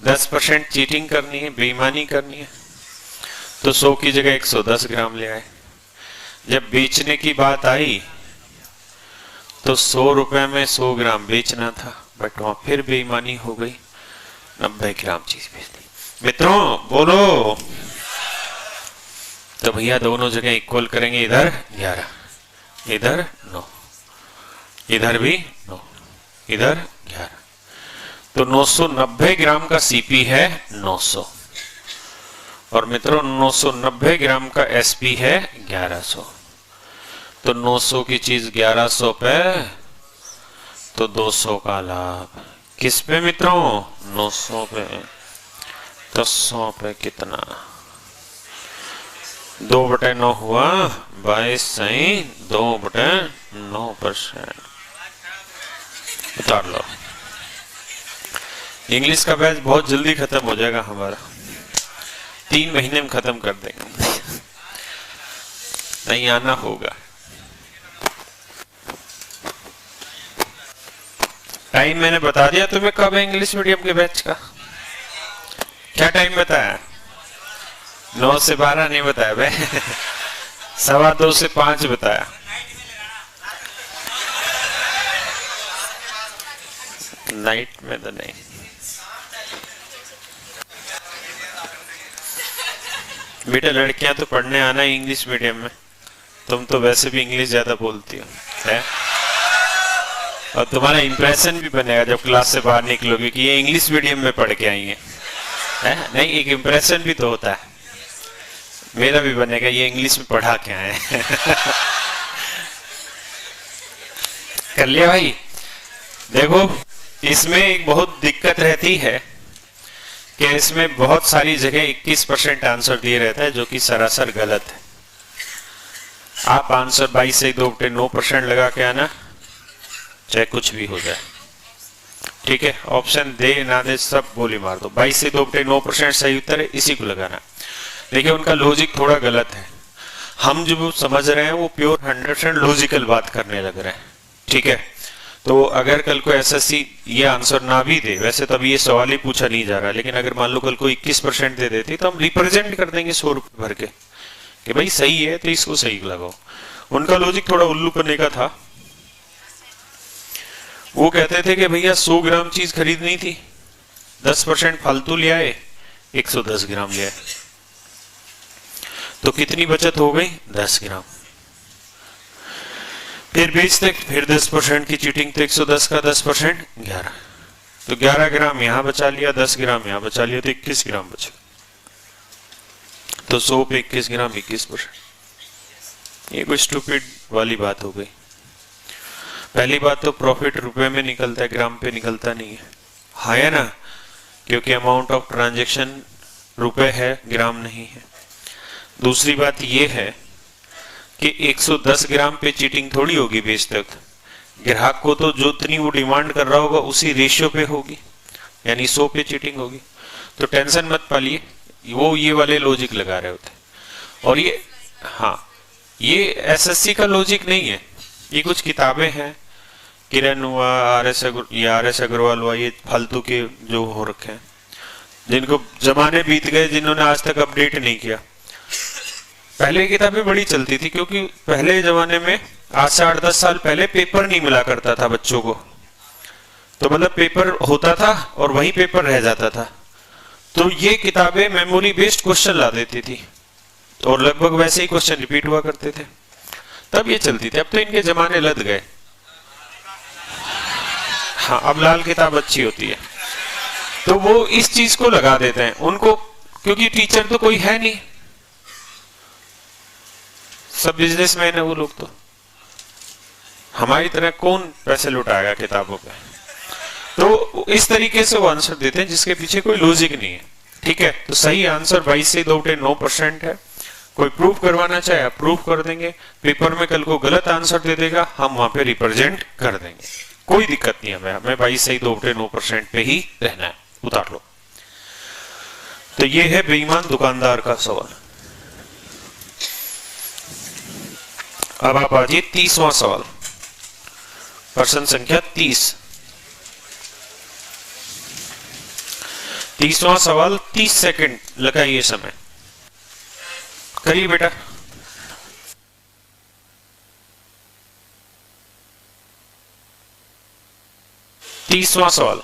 10% चीटिंग करनी है, बेईमानी करनी है, तो 100 की जगह 110 ग्राम ले आए। जब बेचने की बात आई तो 100 रुपए में 100 ग्राम बेचना था, बट वहां फिर बेईमानी हो गई, 90 ग्राम चीज बेच दी। मित्रों बोलो, तो भैया दोनों जगह इक्वल करेंगे। इधर 11, इधर 9, इधर भी 9, इधर 11, तो 990 ग्राम का सीपी है 900, और मित्रों 990 ग्राम का एसपी है 1100। तो 900 की चीज 1100 पे, तो 200 का लाभ किस पे मित्रों? 900 पे। तो 100 पे कितना? 2/9 हुआ 22 सही 2/9%। उतार लो। इंग्लिश का बैच बहुत जल्दी खत्म हो जाएगा हमारा, 3 महीने में खत्म कर देंगे। नहीं आना होगा। टाइम मैंने बता दिया तुम्हें कब है इंग्लिश मीडियम के बैच का। क्या टाइम बताया? 9 से 12 नहीं बताया भाई 2:15 से 5 बताया। नाइट में तो नहीं। बेटा लड़कियां तो पढ़ने आना है इंग्लिश मीडियम में, तुम तो वैसे भी इंग्लिश ज्यादा बोलती हो है? और तुम्हारा इंप्रेशन भी बनेगा जब क्लास से बाहर निकलोगे कि ये इंग्लिश मीडियम में पढ़ के आई है? नहीं, एक इंप्रेशन भी तो होता है। मेरा भी बनेगा, ये इंग्लिश में पढ़ा के आए कर लिया भाई। देखो इसमें एक बहुत दिक्कत रहती है कि इसमें बहुत सारी जगह 21% आंसर दिए रहता है, जो कि सरासर गलत है। आप आंसर 22 से 2/9% लगा के आना, चाहे कुछ भी हो जाए, ठीक है? ऑप्शन दे ना दे सब गोली मार दो। 22 से 2/9% सही उत्तर है, इसी को लगाना। देखिए उनका लॉजिक थोड़ा गलत है। हम जो समझ रहे हैं वो प्योर 100% लॉजिकल बात करने लग रहे हैं, ठीक है? तो अगर कल को एसएससी ये आंसर ना भी दे, वैसे तो अभी ये सवाल ही पूछा नहीं जा रहा, लेकिन अगर मान लो कल को 21% दे देती तो हम रिप्रेजेंट कर देंगे 100 रुपए भर के कि भाई सही है तो इसको सही लगाओ। उनका लॉजिक थोड़ा उल्लू करने का था। वो कहते थे कि भैया 100 ग्राम चीज खरीदनी थी, 10% फालतू ले आए, 110 ग्राम ले आए, तो कितनी बचत हो गई? 10 ग्राम। फिर बेचते, फिर 10% की चीटिंग, तो 110 का 10% 11, तो 11 ग्राम यहां बचा लिया, 10 ग्राम यहां बचा लिया, तो 21 ग्राम बचे। तो 100 पे 21 ग्राम 21%। ये कोई स्टूपिड वाली बात हो गई। पहली बात तो प्रॉफिट रुपए में निकलता है, ग्राम पे निकलता नहीं है ना, क्योंकि अमाउंट ऑफ ट्रांजैक्शन रुपए है, ग्राम नहीं है। दूसरी बात यह है कि 110 ग्राम पे चीटिंग थोड़ी होगी बेचते वक्त, ग्राहक को तो जो इतनी वो डिमांड कर रहा होगा उसी रेशियो पे होगी, यानी 100 पे चीटिंग होगी। तो टेंशन मत पालिए, वो ये वाले लॉजिक लगा रहे होते। और ये, हाँ, ये एसएससी का लॉजिक नहीं है, ये कुछ किताबें हैं, किरण हुआ, आर एस अग्रवाल हुआ, ये फालतू के जो हो रखे हैं, जिनको जमाने बीत गए, जिन्होंने आज तक अपडेट नहीं किया। पहले किताबें बड़ी चलती थी, क्योंकि पहले जमाने में, आज से 8-10 साल पहले पेपर नहीं मिला करता था बच्चों को, तो मतलब पेपर होता था और वही पेपर रह जाता था, तो ये किताबें मेमोरी बेस्ड क्वेश्चन ला देती थी और लगभग वैसे ही क्वेश्चन रिपीट हुआ करते थे, तब ये चलती थी। अब तो इनके जमाने लद गए। हाँ, अब लाल किताब अच्छी होती है, तो वो इस चीज को लगा देते हैं उनको, क्योंकि टीचर तो कोई है नहीं, सब बिजनेसमैन है वो लोग, तो हमारी तरह कौन पैसे लुटाएगा किताबों पे। तो इस तरीके से वो आंसर देते हैं जिसके पीछे कोई लॉजिक नहीं है। ठीक है, तो सही आंसर 22 से 9% है। कोई प्रूफ करवाना चाहे आप प्रूफ कर देंगे, पेपर में कल को गलत आंसर दे देगा, हम वहां पे रिप्रेजेंट कर देंगे, कोई दिक्कत नहीं है। हमें 22 से 9% पे ही रहना है, उतार लो। तो ये है बेईमान दुकानदार का सवाल। अब आप आजिए 30वां सवाल, प्रश्न संख्या 30। 30वां सवाल, 30 सेकंड लगाइए समय, करिए बेटा। 30वां सवाल,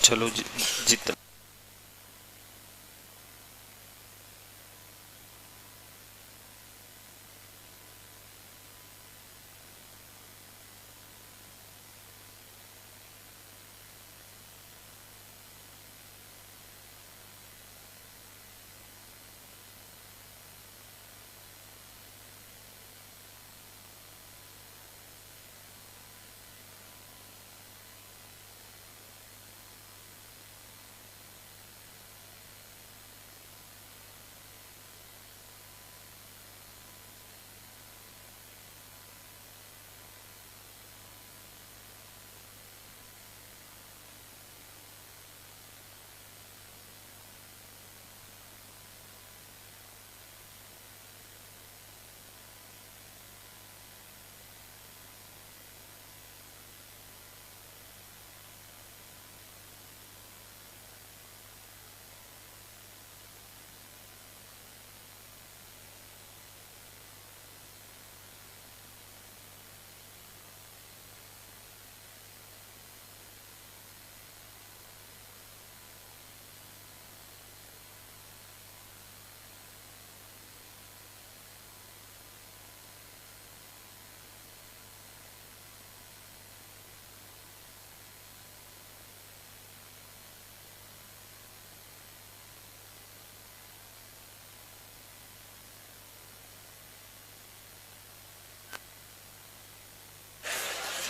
चलो जितना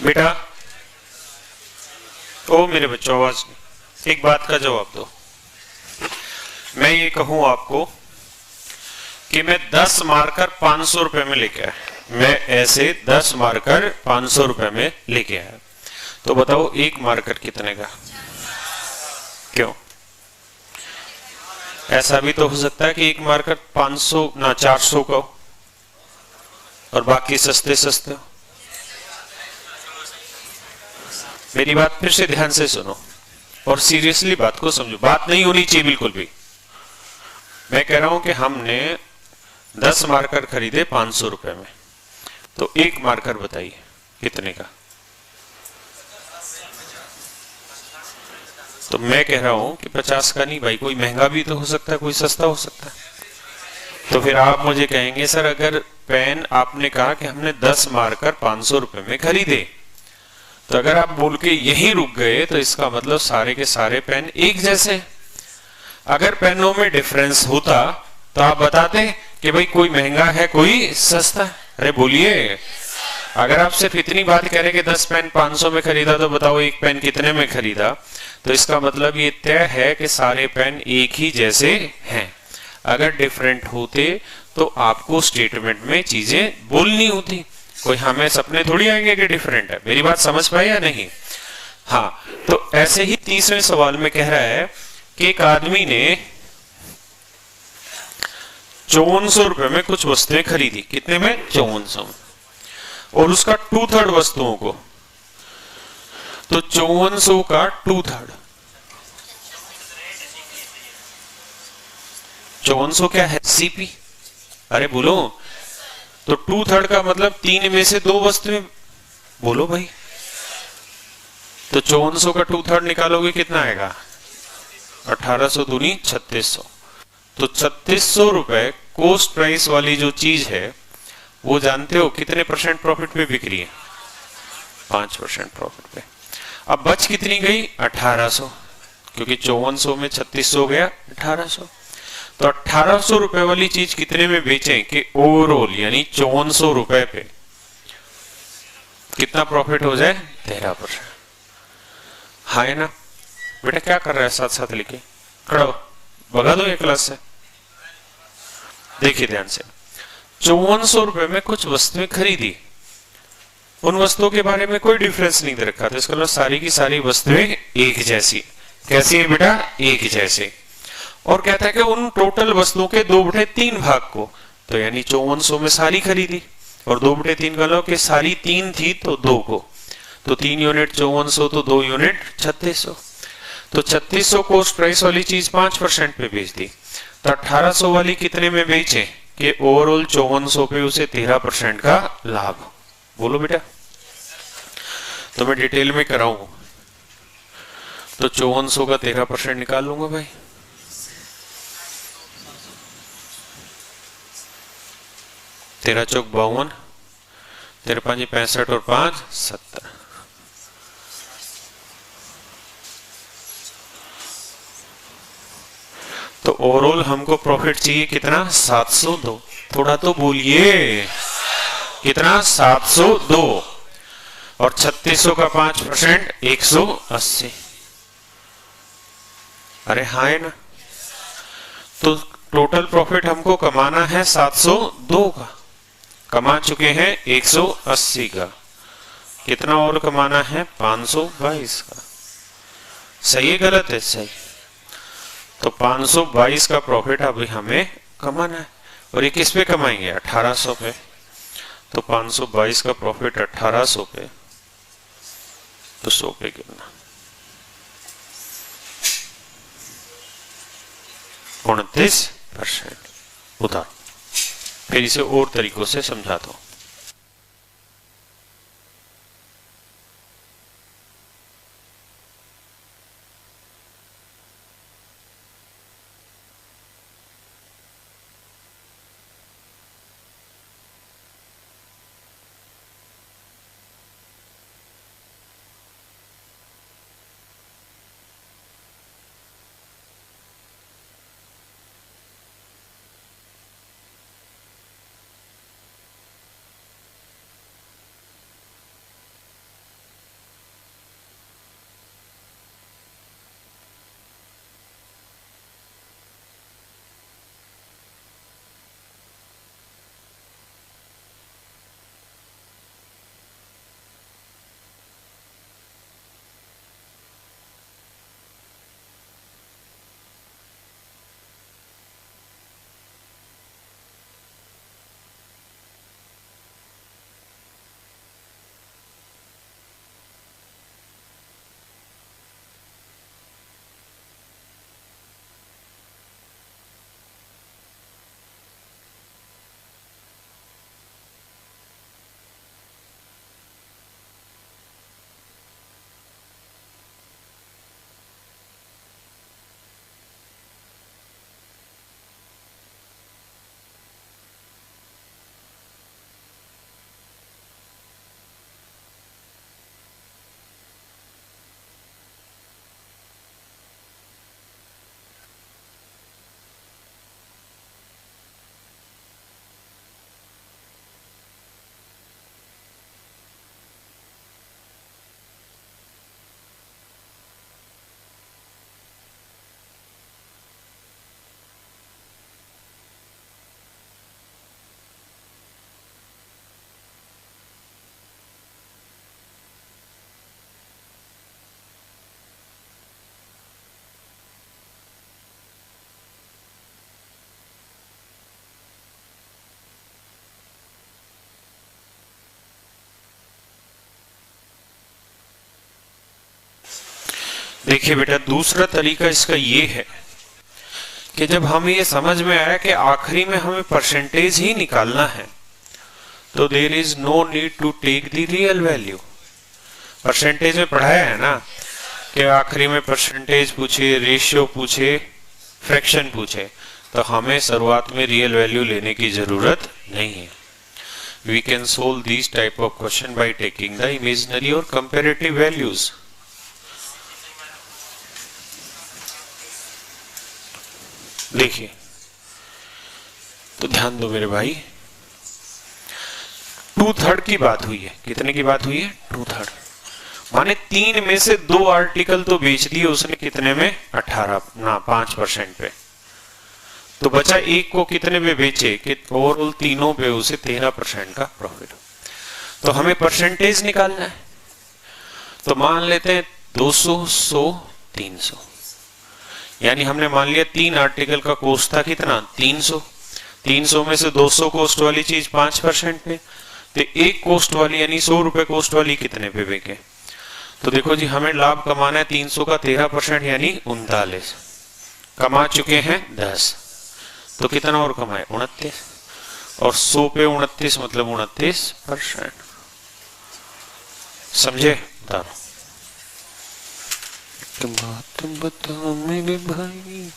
बेटा, ओ मेरे बच्चों आवाज नहीं, एक बात का जवाब दो। मैं ये कहूं आपको कि मैं 10 मार्कर 500 रुपए में लेके आया, मैं ऐसे 10 मार्कर 500 रुपए में लेके आया, तो बताओ एक मार्कर कितने का? क्यों? ऐसा भी तो हो सकता है कि एक मार्कर 500 ना 400 का हो और बाकी सस्ते सस्ते हो। मेरी बात फिर से ध्यान से सुनो और सीरियसली बात को समझो, बात नहीं होनी चाहिए बिल्कुल भी। मैं कह रहा हूं कि हमने 10 मार्कर खरीदे 500 रुपए में, तो एक मार्कर बताइए कितने का? तो मैं कह रहा हूं कि 50 का नहीं भाई, कोई महंगा भी तो हो सकता है, कोई सस्ता हो सकता है। तो फिर आप मुझे कहेंगे सर अगर पेन आपने कहा कि हमने 10 मार्कर 500 रुपए में खरीदे, तो अगर आप बोल के यहीं रुक गए तो इसका मतलब सारे के सारे पेन एक जैसे। अगर पेनों में डिफरेंस होता तो आप बताते कि भाई कोई महंगा है कोई सस्ता है। अरे बोलिए, अगर आप सिर्फ इतनी बात कह रहे कि 10 पेन 500 में खरीदा, तो बताओ एक पेन कितने में खरीदा? तो इसका मतलब ये तय है कि सारे पेन एक ही जैसे हैं। अगर डिफरेंट होते तो आपको स्टेटमेंट में चीजें बोलनी होती, कोई हमें सपने थोड़ी आएंगे कि डिफरेंट है। मेरी बात समझ पाए या नहीं? हाँ, तो ऐसे ही 30वें सवाल में कह रहा है कि एक आदमी ने 5400 रुपए में कुछ वस्तुएं खरीदी। कितने में? 5400 में। और उसका 2/3 वस्तुओं को, तो 5400 का 2/3, 5400 क्या है? सीपी। अरे बोलो, तो 2/3 का मतलब 3 में से 2 वस्तुएं। बोलो भाई, तो 5400 का 2/3 निकालोगे कितना आएगा? 1800 दूनी 3600। तो 3600 रुपए कोस्ट प्राइस वाली जो चीज है वो जानते हो कितने परसेंट प्रॉफिट पे बिक रही है? 5% प्रॉफिट पे। अब बच कितनी गई? 1800, क्योंकि 5400 में 3600 गया 1800। तो 1800 रुपए वाली चीज कितने में बेचें कि ओवरऑल यानी 5400 रुपए पे कितना प्रॉफिट हो जाए? 13%। हाँ है ना? बेटा क्या कर रहा है साथ साथ लिखे? खड़ा हो, भगा दो ये क्लास से। देखिए ध्यान से, 5400 रुपए में कुछ वस्तुएं खरीदी, उन वस्तुओं के बारे में कोई डिफरेंस नहीं दे रखा, तो इसका मतलब सारी की सारी वस्तुएं एक जैसी। कैसी है बेटा? एक जैसे। और कहता है कि उन टोटल वस्तुओं के 2/3 भाग को, तो यानी 5400 में सारी खरीदी और 2/3 का लो कि सारी 3 थी तो 2 को, तो 3 यूनिट 5400 तो 2 यूनिट 3600। तो 3600 कोस्ट प्राइस वाली चीज 5% पे बेच दी, तो 1800 वाली कितने में बेचे कि ओवरऑल 5400 पे उसे 13% का लाभ। बोलो बेटा, तो मैं डिटेल में कराऊं तो 5400 का 13% निकाल लूंगा भाई। तेरह चौक 52, 13 5 65 और 5 70। तो ओवरऑल हमको प्रॉफिट चाहिए कितना? 702। थोड़ा तो बोलिए, कितना? 702। और 3600 का 5% 180। अरे हाँ है ना? तो टोटल प्रॉफिट हमको कमाना है 702 का, कमा चुके हैं 180 का, कितना और कमाना है? 522 का। सही है गलत है? सही। तो 522 का प्रॉफिट अभी हमें कमाना है, और ये किस पे कमाएंगे? 1800 पे। तो 522 का प्रॉफिट 1800 पे, तो 100 पे गिरना 29%। उधार। फिर इसे और तरीकों से समझाता हूं। देखिए बेटा, दूसरा तरीका इसका ये है कि जब हमें ये समझ में आया कि आखिरी में हमें परसेंटेज ही निकालना है, तो there is no need to take the real value. Percentage में पढ़ाया है ना कि आखिरी में परसेंटेज पूछे, रेशियो पूछे, फ्रैक्शन पूछे, तो हमें शुरुआत में रियल वैल्यू लेने की जरूरत नहीं है। We can solve this type of question by taking the imaginary or comparative values. देखिए, तो ध्यान दो मेरे भाई, 2/3 की बात हुई है। कितने की बात हुई है? 2/3। माने 3 में से 2 आर्टिकल तो बेच दिए उसने, कितने में? 5% पे। तो बचा एक को कितने पे बेचे कि ओवरऑल तीनों पे उसे 13% का प्रॉफिट। तो हमें परसेंटेज निकालना है, तो मान लेते हैं 200, 100, 300। यानी हमने मान लिया 3 आर्टिकल का कॉस्ट था कितना? 300। 300 में से 200 कॉस्ट वाली चीज 5% पे, तो एक कॉस्ट वाली यानी 100 रुपए कॉस्ट वाली कितने पे बिके? तो देखो जी, हमें लाभ कमाना है 300 का 13% यानी 39। कमा चुके हैं 10, तो कितना और कमाए? 29। और 100 पे 29 मतलब 29%। समझे? बता रहा हूं। बात बता मेरे भाई।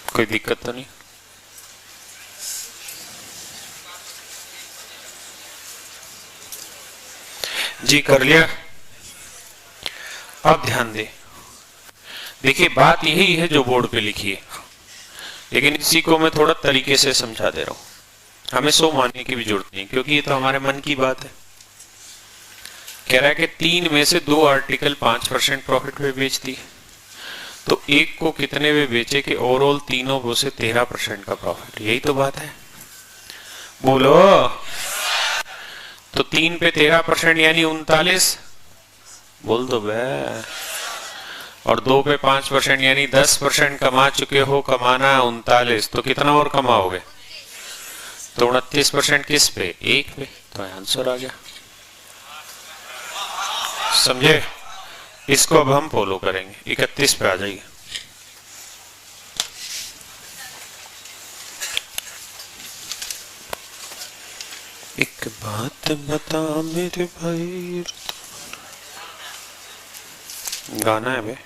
कोई दिक्कत तो नहीं? जी कर लिया। अब ध्यान दे, देखिए बात यही है जो बोर्ड पे लिखी है, लेकिन इसी को मैं थोड़ा तरीके से समझा दे रहा हूं। हमें 100 मानने की भी जरूरत नहीं, क्योंकि ये तो हमारे मन की बात है। कह रहा है कि 3 में से 2 आर्टिकल 5% प्रॉफिट पे बेच दिए, तो एक को कितने में बेचे कि ओवरऑल तीनों को से 13% का प्रॉफिट। यही तो बात है, बोलो। तो 3 पे 13% यानी 39, बोल दो बे। और 2 पे 5% यानी 10% कमा चुके हो, कमाना 39, तो कितना और कमाओगे? तो 29% किस पे? 1 पे। तो आंसर आ गया। समझे? इसको अब हम फॉलो करेंगे। 31 पे आ जाइए। एक बात बता मेरे भाई, गाना है बे।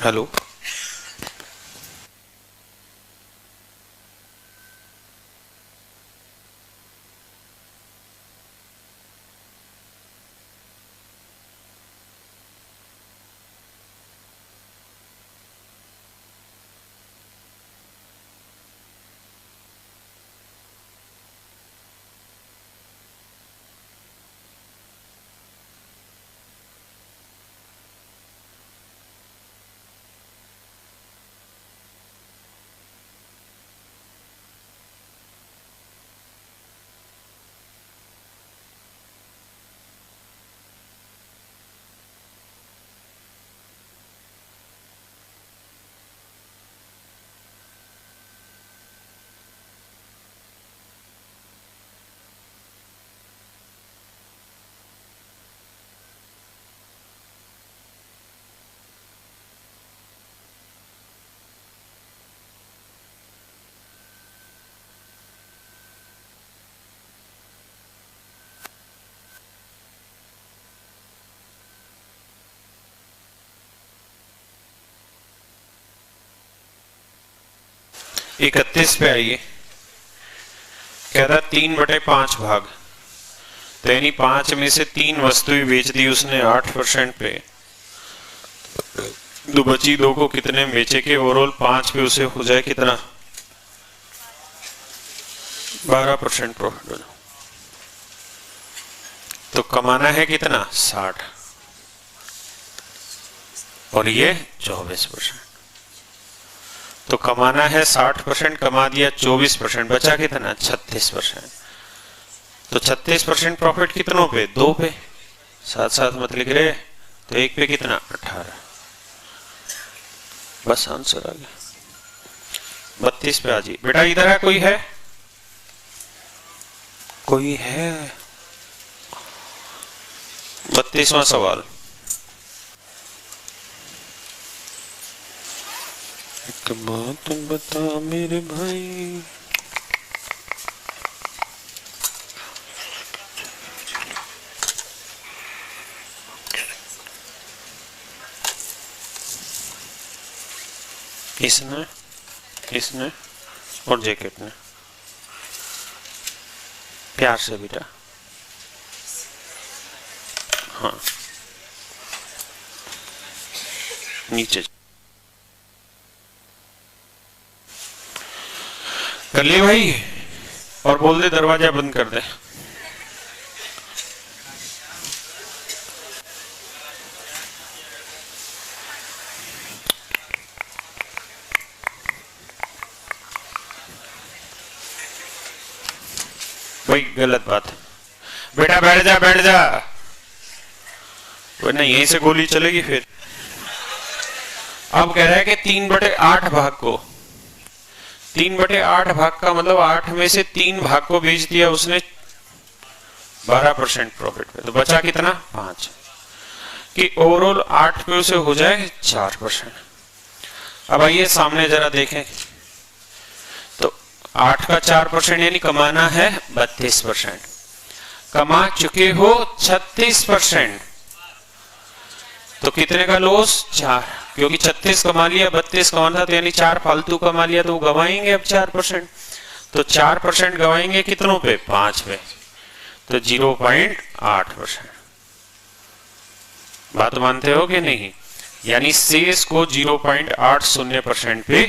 हेलो, 31 पे आइए, कह रहा 3/5 भाग, तो यानी 5 में से 3 वस्तुएं बेच दी उसने 8% पे, तो बची 2 को कितने में बेचे के ओवरऑल 5 पे उसे हो जाए कितना 12% प्रॉफिट। तो कमाना है कितना 60 और ये 24%, तो कमाना है 60%, कमा दिया 24%, बचा कितना 36%। तो 36% प्रॉफिट कितनों पे 2 पे, साथ साथ मत लिख रहे, तो 1 पे कितना 18, बस आंसर आ गया। 32 पे आ जी बेटा, इधर है कोई है, कोई है? 32वां सवाल, एक बात बता मेरे भाई, इसने और जैकेट ने, प्यार से बेटा, हाँ नीचे कर लिए भाई, और बोल दे दरवाजा बंद कर दे। वही गलत बात है बेटा, बैठ जा बैठ जा, वरना यहीं से गोली चलेगी फिर। अब कह रहा है कि 3/8 भाग को, 3/8 भाग का मतलब 8 में से 3 भाग को बेच दिया उसने 12% प्रॉफिट पे, तो बचा कितना 5, कि ओवरऑल 8 पे उसे हो जाए 4%। अब आइए सामने जरा देखें, तो 8 का 4% यानी कमाना है 32%, कमा चुके हो 36%, तो कितने का लॉस 4, क्योंकि 36 कमा लिया, 32 कमाना था, तो यानी 4 फालतू कमा लिया, तो वो गवाएंगे अब 4%, तो 4% गवाएंगे कितनों पे 5 पे, तो 0.8%। बात मानते हो कि नहीं? यानी शेष को 0.80% पे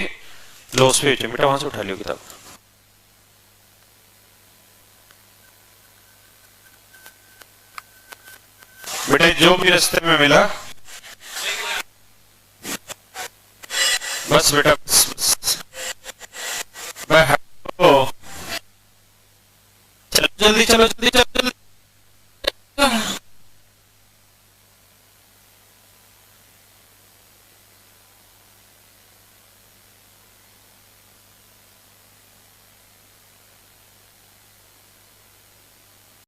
लॉस पे बेचो। बेटा वहां से उठा लियो किताब, बेटा जो भी रास्ते में मिला बस बेटा, बस चलो जल्दी, चलो